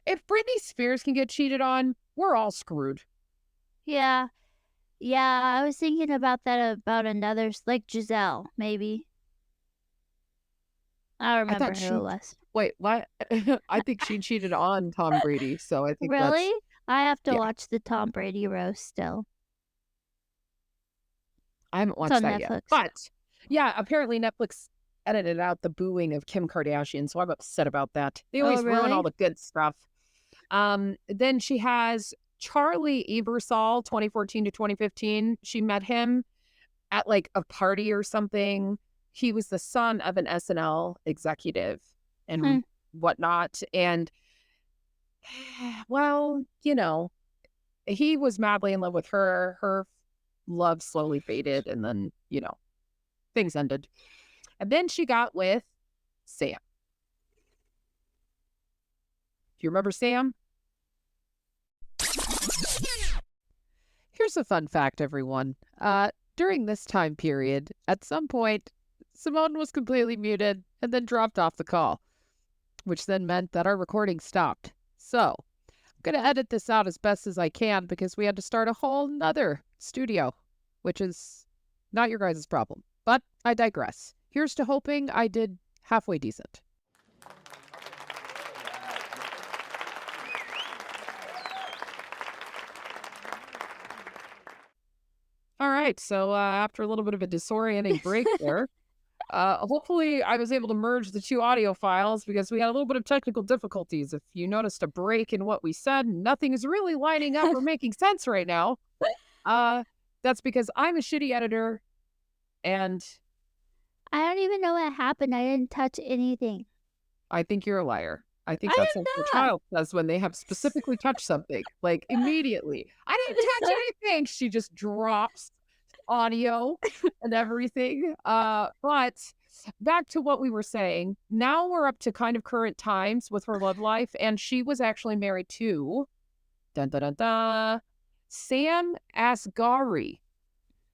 Speaker 1: if Britney Spears can get cheated on, we're all screwed.
Speaker 2: Yeah. I was thinking about that about another, like Giselle, maybe. I remember who it was.
Speaker 1: Wait, what? I think she cheated on Tom Brady, so I think
Speaker 2: really? I have to watch the Tom Brady roast still.
Speaker 1: I haven't watched that yet. But, yeah, apparently Netflix edited out the booing of Kim Kardashian, so I'm upset about that. They always ruin all the good stuff. Then she has Charlie Ebersol, 2014 to 2015. She met him at, like, a party or something. He was the son of an SNL executive and whatnot. And, well, he was madly in love with her. Her love slowly faded, and then, things ended. And then she got with Sam. Do you remember Sam? Here's a fun fact, everyone. During this time period, at some point, Simone was completely muted and then dropped off the call, which then meant that our recording stopped. So, I'm going to edit this out as best as I can because we had to start a whole nother studio, which is not your guys' problem. But I digress. Here's to hoping I did halfway decent. All right, so after a little bit of a disorienting break there, hopefully I was able to merge the two audio files because we had a little bit of technical difficulties. If you noticed a break in what we said, nothing is really lining up or making sense right now. That's because I'm a shitty editor, and
Speaker 2: I don't even know what happened. I didn't touch anything.
Speaker 1: I think you're a liar. I think that's what the child does when they have specifically touched something, like immediately. I didn't touch anything. She just drops audio and everything. But back to what we were saying. Now we're up to kind of current times with her love life, and she was actually married to Sam Asghari.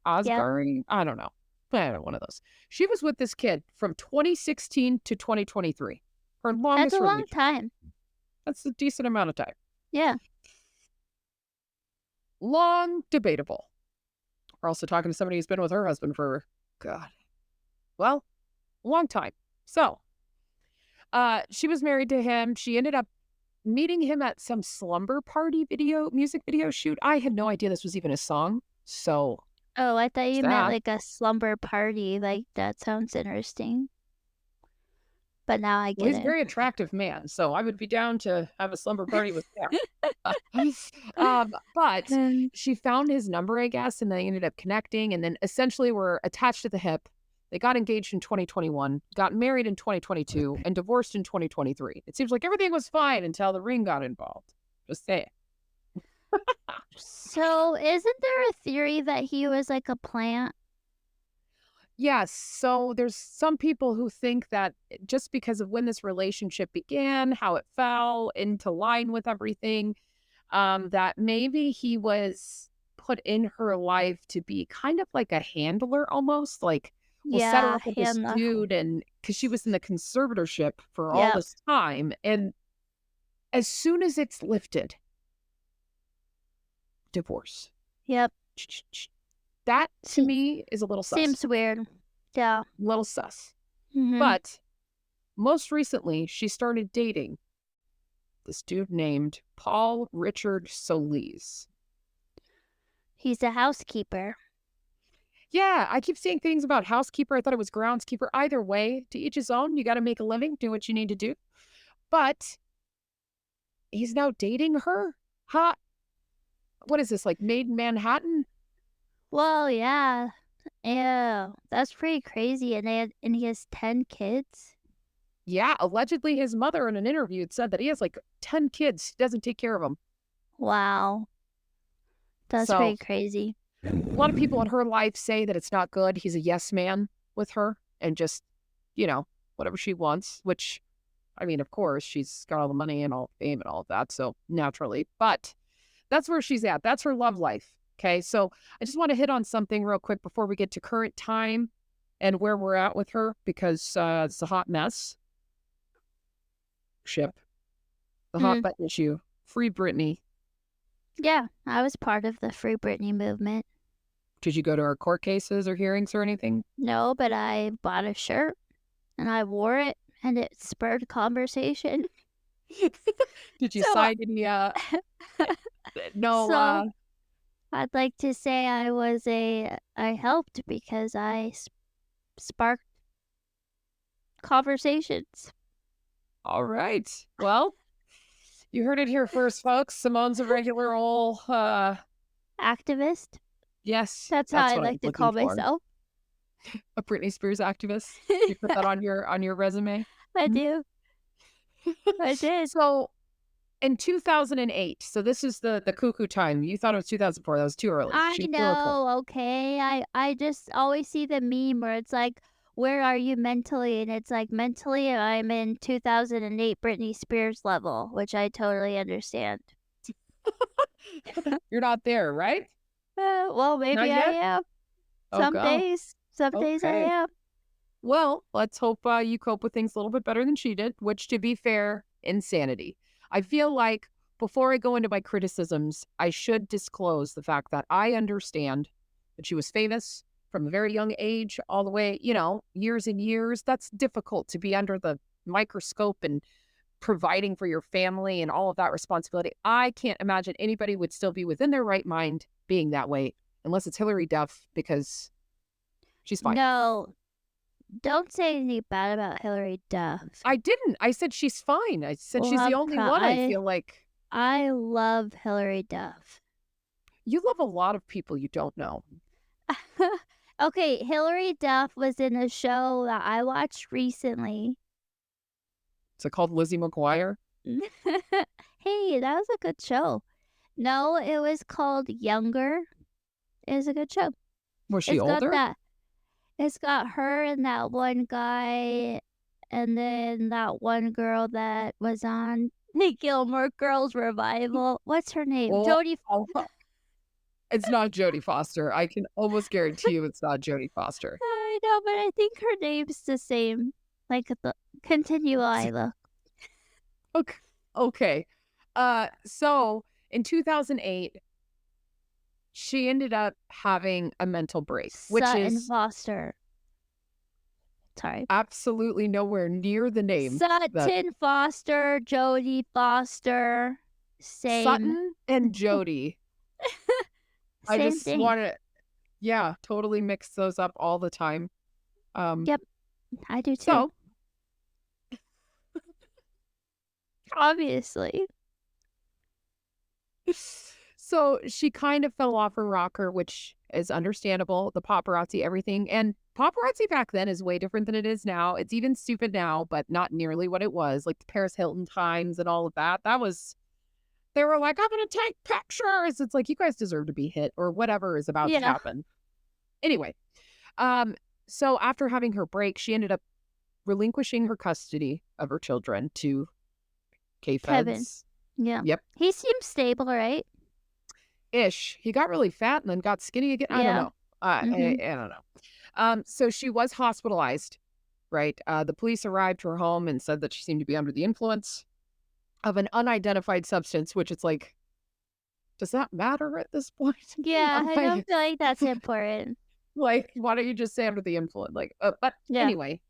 Speaker 1: Asghari? Yep. I don't know. One of those. She was with this kid from 2016 to 2023. Her longest
Speaker 2: That's a long time.
Speaker 1: That's a decent amount of time.
Speaker 2: Yeah.
Speaker 1: Long, debatable. We're also talking to somebody who's been with her husband for, a long time. So, she was married to him. She ended up meeting him at some slumber party music video shoot. I had no idea this was even a song. So.
Speaker 2: Oh, I thought you meant like a slumber party. Like, that sounds interesting. But now I get it.
Speaker 1: He's a very attractive man, so I would be down to have a slumber party with him. But she found his number, I guess, and they ended up connecting, and then essentially were attached at the hip. They got engaged in 2021, got married in 2022, and divorced in 2023. It seems like everything was fine until the ring got involved. Just say it.
Speaker 2: So, isn't there a theory that he was like a plant?
Speaker 1: Yes. So there's some people who think that just because of when this relationship began, how it fell into line with everything, that maybe he was put in her life to be kind of like a handler almost. Like, we'll set her up with this dude, and because she was in the conservatorship for all this time. And as soon as it's lifted, divorce.
Speaker 2: Yep.
Speaker 1: That, to me, is a little sus.
Speaker 2: Seems weird. Yeah.
Speaker 1: A little sus.
Speaker 2: Mm-hmm.
Speaker 1: But most recently, she started dating this dude named Paul Richard Solis.
Speaker 2: He's a housekeeper.
Speaker 1: Yeah, I keep seeing things about housekeeper. I thought it was groundskeeper. Either way, to each his own. You got to make a living, do what you need to do. But he's now dating her? Huh? What is this, like Made in Manhattan?
Speaker 2: Well, yeah. Yeah, that's pretty crazy. And he has 10 kids.
Speaker 1: Yeah, allegedly his mother in an interview had said that he has like 10 kids. He doesn't take care of them.
Speaker 2: Wow. That's
Speaker 1: So
Speaker 2: pretty crazy.
Speaker 1: a lot of people in her life say that it's not good. He's a yes man with her and just, whatever she wants, which, I mean, of course, she's got all the money and all the fame and all of that. So naturally, but that's where she's at. That's her love life. Okay. So I just want to hit on something real quick before we get to current time and where we're at with her, because it's a hot mess. The hot button issue. Free Britney.
Speaker 2: Yeah, I was part of the Free Britney movement.
Speaker 1: Did you go to her court cases or hearings or anything?
Speaker 2: No, but I bought a shirt and I wore it and it spurred conversation.
Speaker 1: Did you sign any no
Speaker 2: So I'd like to say I helped because I sparked conversations.
Speaker 1: All right. Well, you heard it here first, folks. Simone's a regular old
Speaker 2: activist.
Speaker 1: Yes.
Speaker 2: That's how I like to call myself.
Speaker 1: A Britney Spears activist. You put that on your resume?
Speaker 2: I do. I did.
Speaker 1: So in 2008, so this is the cuckoo time. You thought it was 2004. That was too early.
Speaker 2: I know, okay. I just always see the meme where it's like, where are you mentally? And it's like, mentally, I'm in 2008 Britney Spears level, which I totally understand.
Speaker 1: You're not there, right?
Speaker 2: Well, maybe I am. Some days I am.
Speaker 1: Well, let's hope you cope with things a little bit better than she did, which, to be fair, insanity. I feel like before I go into my criticisms, I should disclose the fact that I understand that she was famous from a very young age, all the way, years and years. That's difficult to be under the microscope and providing for your family and all of that responsibility. I can't imagine anybody would still be within their right mind being that way, unless it's Hillary Duff, because she's fine.
Speaker 2: No, don't say anything bad about Hillary Duff.
Speaker 1: I didn't. I said she's fine. I said she's the only one I feel like.
Speaker 2: I love Hillary Duff.
Speaker 1: You love a lot of people you don't know.
Speaker 2: Okay, Hillary Duff was in a show that I watched recently.
Speaker 1: Is it called Lizzie McGuire?
Speaker 2: Hey, that was a good show. No, it was called Younger. It was a good show.
Speaker 1: Was she older?
Speaker 2: It's got her and that one guy, and then that one girl that was on the Gilmore Girls revival. What's her name? Jodie.
Speaker 1: It's not Jodie Foster. I can almost guarantee you it's not Jodie Foster.
Speaker 2: I know, but I think her name's the same. Like, continue, Isla.
Speaker 1: Okay. So in 2008, she ended up having a mental break, which is
Speaker 2: Foster. Sorry.
Speaker 1: Absolutely nowhere near the name.
Speaker 2: Sutton Foster, Jodie Foster, same.
Speaker 1: Sutton and Jodie. I just want to, totally mix those up all the time.
Speaker 2: Yep, I do too.
Speaker 1: So,
Speaker 2: obviously.
Speaker 1: So she kind of fell off her rocker, which is understandable. The paparazzi, everything. And paparazzi back then is way different than it is now. It's even stupid now, but not nearly what it was. Like the Paris Hilton times and all of that. They were like, I'm going to take pictures. It's like, you guys deserve to be hit or whatever is about to happen. Anyway, so after having her break, she ended up relinquishing her custody of her children to
Speaker 2: Kevin. Yeah.
Speaker 1: Yep.
Speaker 2: He seems stable, right?
Speaker 1: Ish. He got really fat and then got skinny again. I don't know. I don't know. So she was hospitalized, right? The police arrived to her home and said that she seemed to be under the influence of an unidentified substance, which it's like, does that matter at this point?
Speaker 2: Yeah, I don't feel like that's important.
Speaker 1: Like, why don't you just say under the influence? Like, anyway,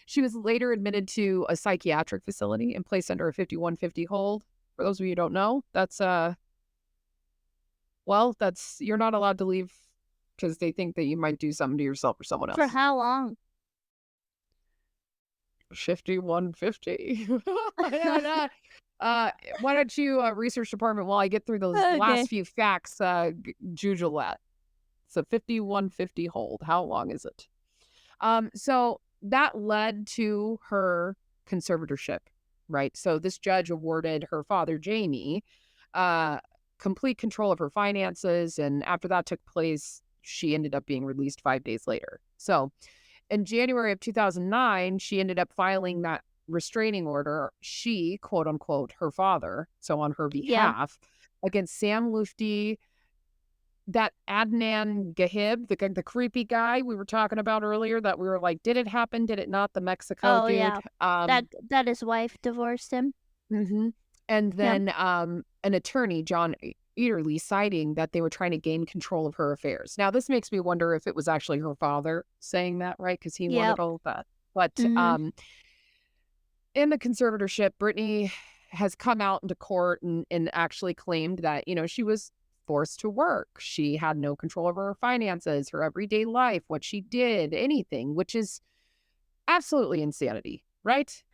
Speaker 1: she was later admitted to a psychiatric facility and placed under a 5150 hold. For those of you who don't know, that's you're not allowed to leave because they think that you might do something to yourself or someone else.
Speaker 2: For how long?
Speaker 1: 5150. Why don't you research department while I get through those last few facts, Jujulat. So 5150 hold. How long is it? So that led to her conservatorship, right? So this judge awarded her father, Jamie, complete control of her finances. And after that took place, she ended up being released 5 days later. So in January of 2009, she ended up filing that restraining order, she, quote unquote, her father, so on her behalf, against Sam Lufti, that Adnan Gahib, the creepy guy we were talking about earlier, that we were like, did it happen? Did it not? The Mexico dude.
Speaker 2: Yeah. That his wife divorced him.
Speaker 1: Mm-hmm. And then an attorney, John Eaterly, citing that they were trying to gain control of her affairs. Now, this makes me wonder if it was actually her father saying that, right? Because he wanted all of that. But in the conservatorship, Britney has come out into court and actually claimed that, she was forced to work. She had no control over her finances, her everyday life, what she did, anything, which is absolutely insanity, right?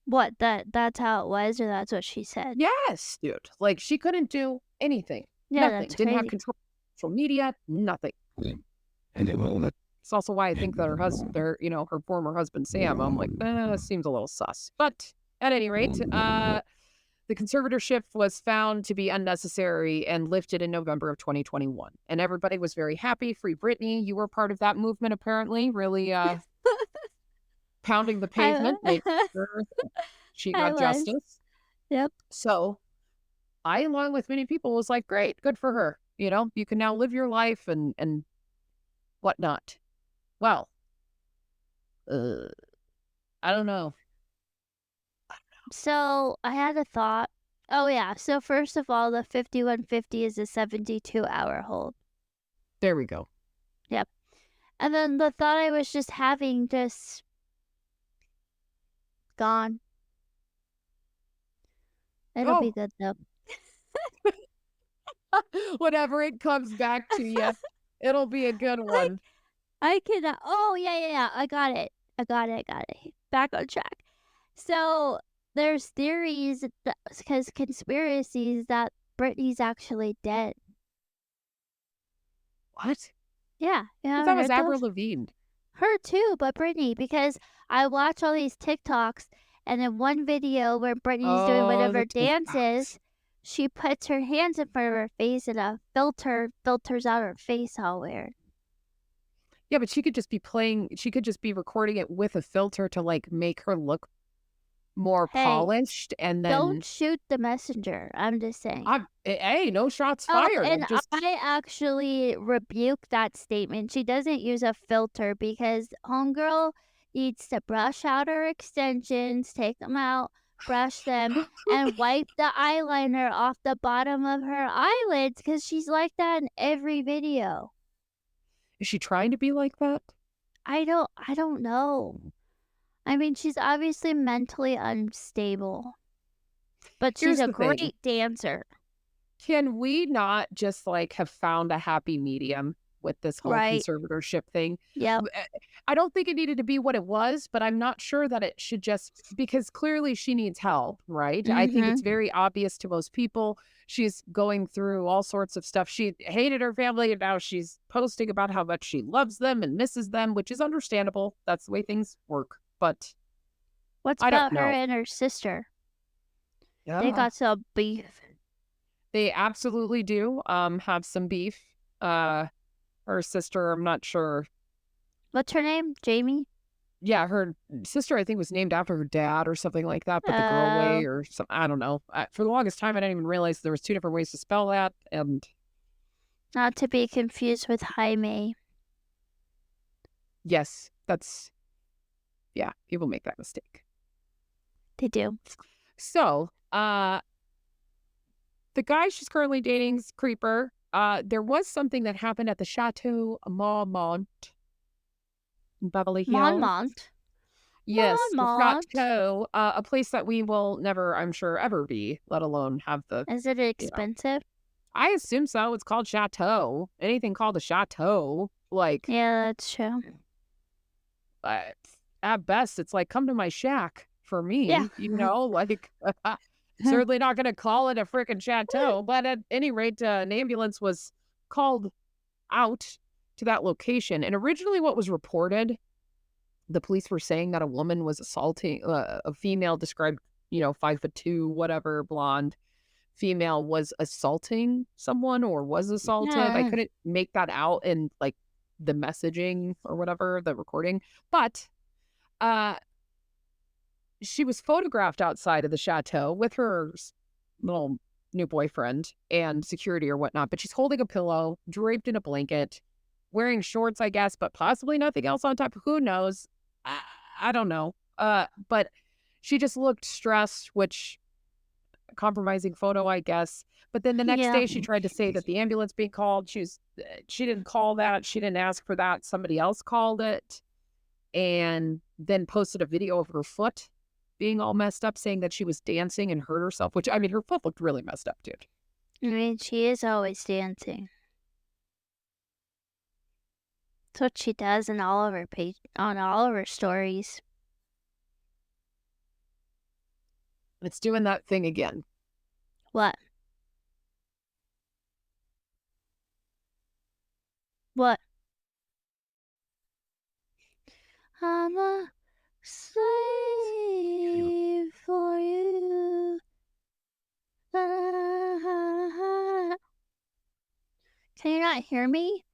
Speaker 2: What, that's how it was, or that's what she said?
Speaker 1: Yes, dude. Like, she couldn't do anything.
Speaker 2: Yeah,
Speaker 1: nothing.
Speaker 2: that's
Speaker 1: Didn't
Speaker 2: crazy.
Speaker 1: have control of social media, nothing. And it's also why I think that her husband, her former husband, Sam, I'm like, seems a little sus. But at any rate, the conservatorship was found to be unnecessary and lifted in November of 2021. And everybody was very happy. Free Britney. You were part of that movement, apparently. Really pounding the pavement. Made sure she got justice.
Speaker 2: Yep.
Speaker 1: So I, along with many people, was like, great, good for her. You can now live your life and whatnot. Well, I don't know.
Speaker 2: So I had a thought. Oh, yeah. So first of all, the 5150 is a 72-hour hold.
Speaker 1: There we go.
Speaker 2: Yep. And then the thought I was just having just gone. It'll be good, though.
Speaker 1: Whatever it comes back to you, it'll be a good one.
Speaker 2: I cannot. Oh, yeah. I got it. Back on track. So there's theories, because conspiracies, that Britney's actually dead.
Speaker 1: What?
Speaker 2: Yeah.
Speaker 1: I thought it was Avril Lavigne.
Speaker 2: Her too, but Britney, because I watch all these TikToks, and in one video where Britney's doing one of her dances, she puts her hands in front of her face and a filter filters out her face all weird.
Speaker 1: Yeah, but she could just be recording it with a filter to like make her look more polished, and then
Speaker 2: don't shoot the messenger. I'm just saying.
Speaker 1: Hey, no shots fired.
Speaker 2: And I actually rebuke that statement. She doesn't use a filter because homegirl needs to brush out her extensions, take them out, brush them, and wipe the eyeliner off the bottom of her eyelids, because she's like that in every video.
Speaker 1: Is she trying to be like that?
Speaker 2: I don't know. I mean, she's obviously mentally unstable, but she's a great dancer.
Speaker 1: Can we not just like have found a happy medium with this whole conservatorship thing?
Speaker 2: Yeah.
Speaker 1: I don't think it needed to be what it was, but I'm not sure that it should just, because clearly she needs help, right? I think it's very obvious to most people. She's going through all sorts of stuff. She hated her family, and now she's posting about how much she loves them and misses them, which is understandable. That's the way things work. But
Speaker 2: what's about her and her sister? Yeah. They got some beef.
Speaker 1: They absolutely do have some beef. Her sister, I'm not sure.
Speaker 2: What's her name? Jamie?
Speaker 1: Yeah, her sister, I think, was named after her dad or something like that, but the girl way or something. I don't know. For the longest time, I didn't even realize there was 2 different ways to spell that. And
Speaker 2: not to be confused with Jaime.
Speaker 1: Yes, people make that mistake.
Speaker 2: They do.
Speaker 1: So, the guy she's currently dating is Creeper. There was something that happened at the Chateau Marmont in Beverly Hills.
Speaker 2: Marmont?
Speaker 1: Yes, the Chateau, a place that we will never, I'm sure, ever be, let alone have the...
Speaker 2: Is it expensive?
Speaker 1: I assume so. It's called Chateau. Anything called a Chateau, like...
Speaker 2: Yeah, that's true.
Speaker 1: At best, it's like, come to my shack for me, like... Certainly not going to call it a freaking chateau, but at any rate, an ambulance was called out to that location. And originally what was reported, the police were saying that a woman was assaulting a female described, 5'2", whatever, blonde female was assaulting someone or was assaulted. I couldn't make that out in like the messaging or whatever, the recording. But she was photographed outside of the chateau with her little new boyfriend and security or whatnot. But she's holding a pillow, draped in a blanket, wearing shorts, I guess, but possibly nothing else on top. Who knows? I don't know. But she just looked stressed, which compromising photo, I guess. But then the next day she tried to say that the ambulance being called, she didn't call that. She didn't ask for that. Somebody else called it and then posted a video of her foot being all messed up, saying that she was dancing and hurt herself, which, I mean, her foot looked really messed up, dude.
Speaker 2: I mean, she is always dancing. That's what she does on all of her stories.
Speaker 1: It's doing that thing again.
Speaker 2: What? What? I'm a slave for you. Can you not hear me?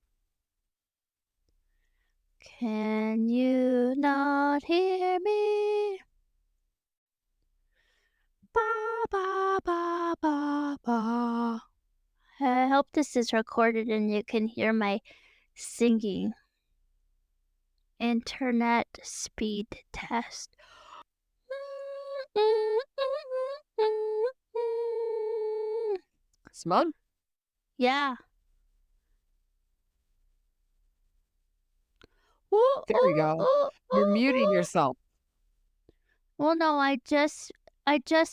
Speaker 2: Can you not hear me? Ba, ba, ba, ba, ba. I hope this is recorded and you can hear my singing. Internet speed test.
Speaker 1: Smug?
Speaker 2: Yeah.
Speaker 1: There we go. You're muting yourself.
Speaker 2: Well, no, I just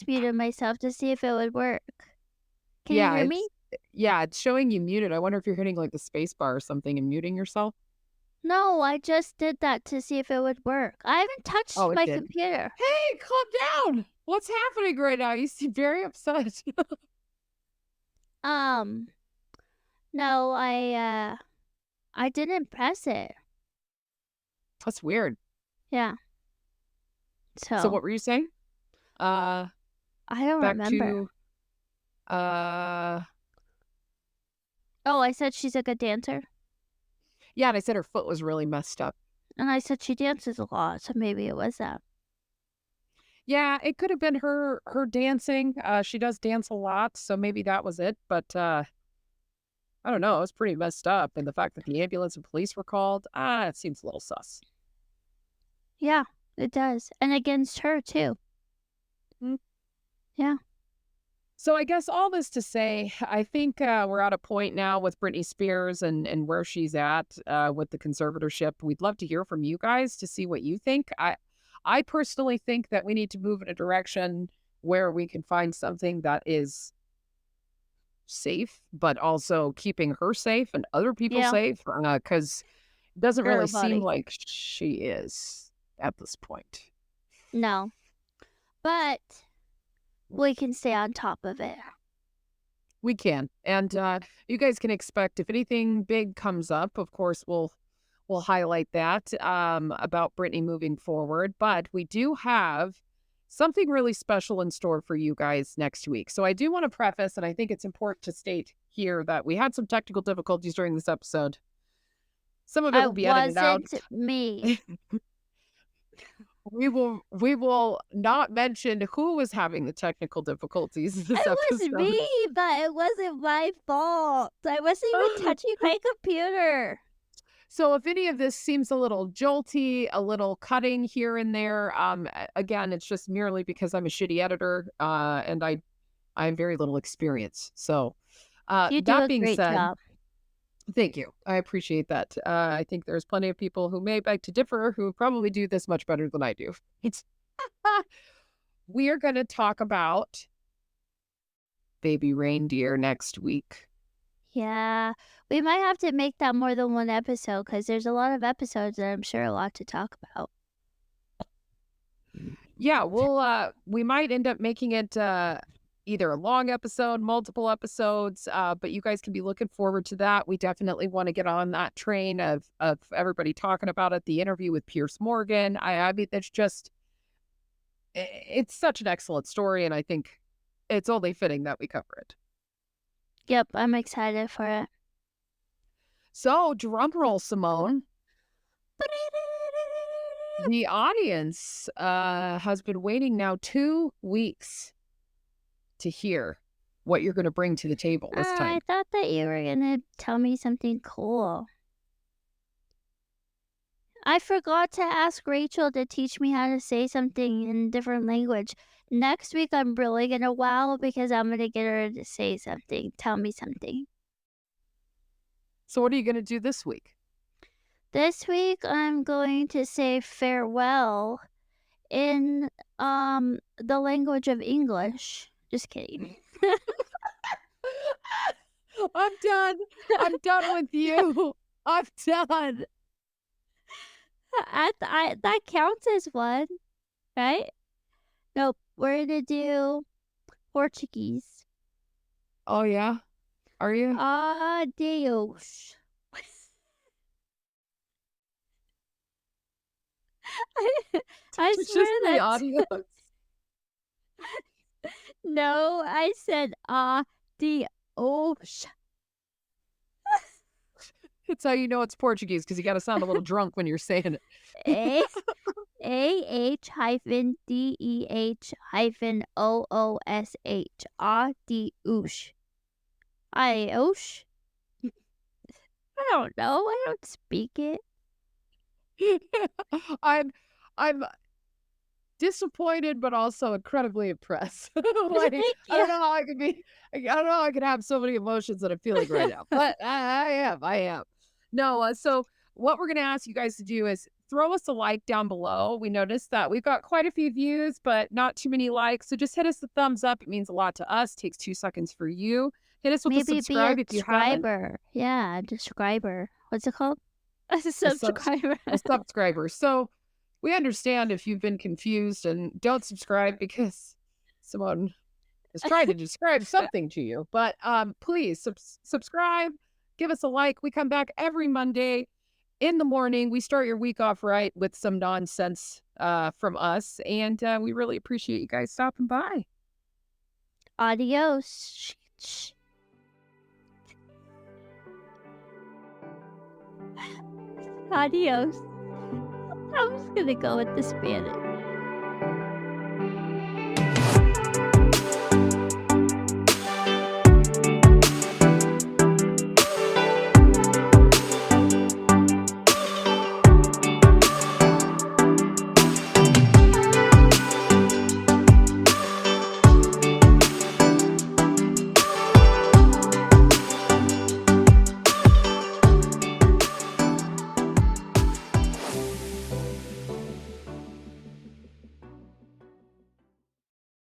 Speaker 2: muted myself to see if it would work. Can you hear me?
Speaker 1: Yeah, it's showing you muted. I wonder if you're hitting like the space bar or something and muting yourself.
Speaker 2: No, I just did that to see if it would work. I haven't touched my computer.
Speaker 1: Hey, calm down. What's happening right now? You seem very upset.
Speaker 2: No, I didn't press it.
Speaker 1: That's weird.
Speaker 2: Yeah.
Speaker 1: So what were you saying?
Speaker 2: I don't remember. Oh, I said she's a good dancer.
Speaker 1: Yeah, and I said her foot was really messed up.
Speaker 2: And I said she dances a lot, so maybe it was that.
Speaker 1: Yeah, it could have been her dancing. She does dance a lot, so maybe that was it. But I don't know. It was pretty messed up. And the fact that the ambulance and police were called, it seems a little sus.
Speaker 2: Yeah, it does. And against her, too.
Speaker 1: Mm.
Speaker 2: Yeah.
Speaker 1: So I guess all this to say, I think we're at a point now with Britney Spears and where she's at with the conservatorship. We'd love to hear from you guys to see what you think. I personally think that we need to move in a direction where we can find something that is safe, but also keeping her safe and other people safe, because it doesn't really seem like she is at this point.
Speaker 2: No. But we can stay on top of it.
Speaker 1: We can. And you guys can expect if anything big comes up, of course, we'll highlight that about Britney moving forward. But we do have something really special in store for you guys next week. So I do want to preface, and I think it's important to state here that we had some technical difficulties during this episode. Some of it will be edited out.
Speaker 2: It wasn't me.
Speaker 1: We will not mention who was having the technical difficulties this episode.
Speaker 2: It was me, but it wasn't my fault. I wasn't even touching my computer.
Speaker 1: So if any of this seems a little jolty, a little cutting here and there, again, it's just merely because I'm a shitty editor, and I have very little experience. So
Speaker 2: you do
Speaker 1: that
Speaker 2: a
Speaker 1: being
Speaker 2: great
Speaker 1: said,
Speaker 2: job.
Speaker 1: Thank you. I appreciate that. I think there's plenty of people who may beg to differ who probably do this much better than I do. We are going to talk about baby reindeer next week.
Speaker 2: Yeah, we might have to make that more than one episode because there's a lot of episodes and I'm sure a lot to talk about.
Speaker 1: Yeah, we might end up making it either a long episode, multiple episodes, but you guys can be looking forward to that. We definitely want to get on that train of everybody talking about it. The interview with Pierce Morgan. I mean, it's such an excellent story, and I think it's only fitting that we cover it.
Speaker 2: Yep, I'm excited for it.
Speaker 1: So, drum roll, Simone. The audience has been waiting now 2 weeks to hear what you're going to bring to the table this time.
Speaker 2: I thought that you were going to tell me something cool. I forgot to ask Rachel to teach me how to say something in a different language. Next week, I'm really going to wow because I'm going to get her to say something. Tell me something.
Speaker 1: So what are you going to do this week?
Speaker 2: This week, I'm going to say farewell in the language of English. Just kidding.
Speaker 1: I'm done. I'm done with you. I'm done.
Speaker 2: That counts as one, right? Nope, we're gonna do Portuguese.
Speaker 1: Oh, yeah? Are you?
Speaker 2: Adios. I
Speaker 1: It's
Speaker 2: swear
Speaker 1: just the audience.
Speaker 2: No, I said adios.
Speaker 1: It's how you know it's Portuguese, because you got to sound a little drunk when you're saying it.
Speaker 2: AHDEH-OOSH. Adios. Adios. I don't know. I don't speak it.
Speaker 1: I'm disappointed, but also incredibly impressed. Like,
Speaker 2: Thank
Speaker 1: I don't
Speaker 2: you.
Speaker 1: know how I could be. I don't know how I could have so many emotions that I'm feeling right now, but I am. No, so what we're gonna ask you guys to do is throw us a like down below. We noticed that we've got quite a few views, but not too many likes. So just hit us the thumbs up. It means a lot to us. Takes 2 seconds for you. Hit us with a
Speaker 2: Maybe
Speaker 1: subscribe
Speaker 2: be a
Speaker 1: if you haven't.
Speaker 2: subscriber. Yeah, a subscriber. What's it called? A subscriber.
Speaker 1: A subscriber. So we understand if you've been confused and don't subscribe because someone is trying to describe something to you. But please subscribe, give us a like. We come back every Monday in the morning. We start your week off right with some nonsense from us. And we really appreciate you guys stopping by.
Speaker 2: Adios. Adios. I was gonna go with the Spanish.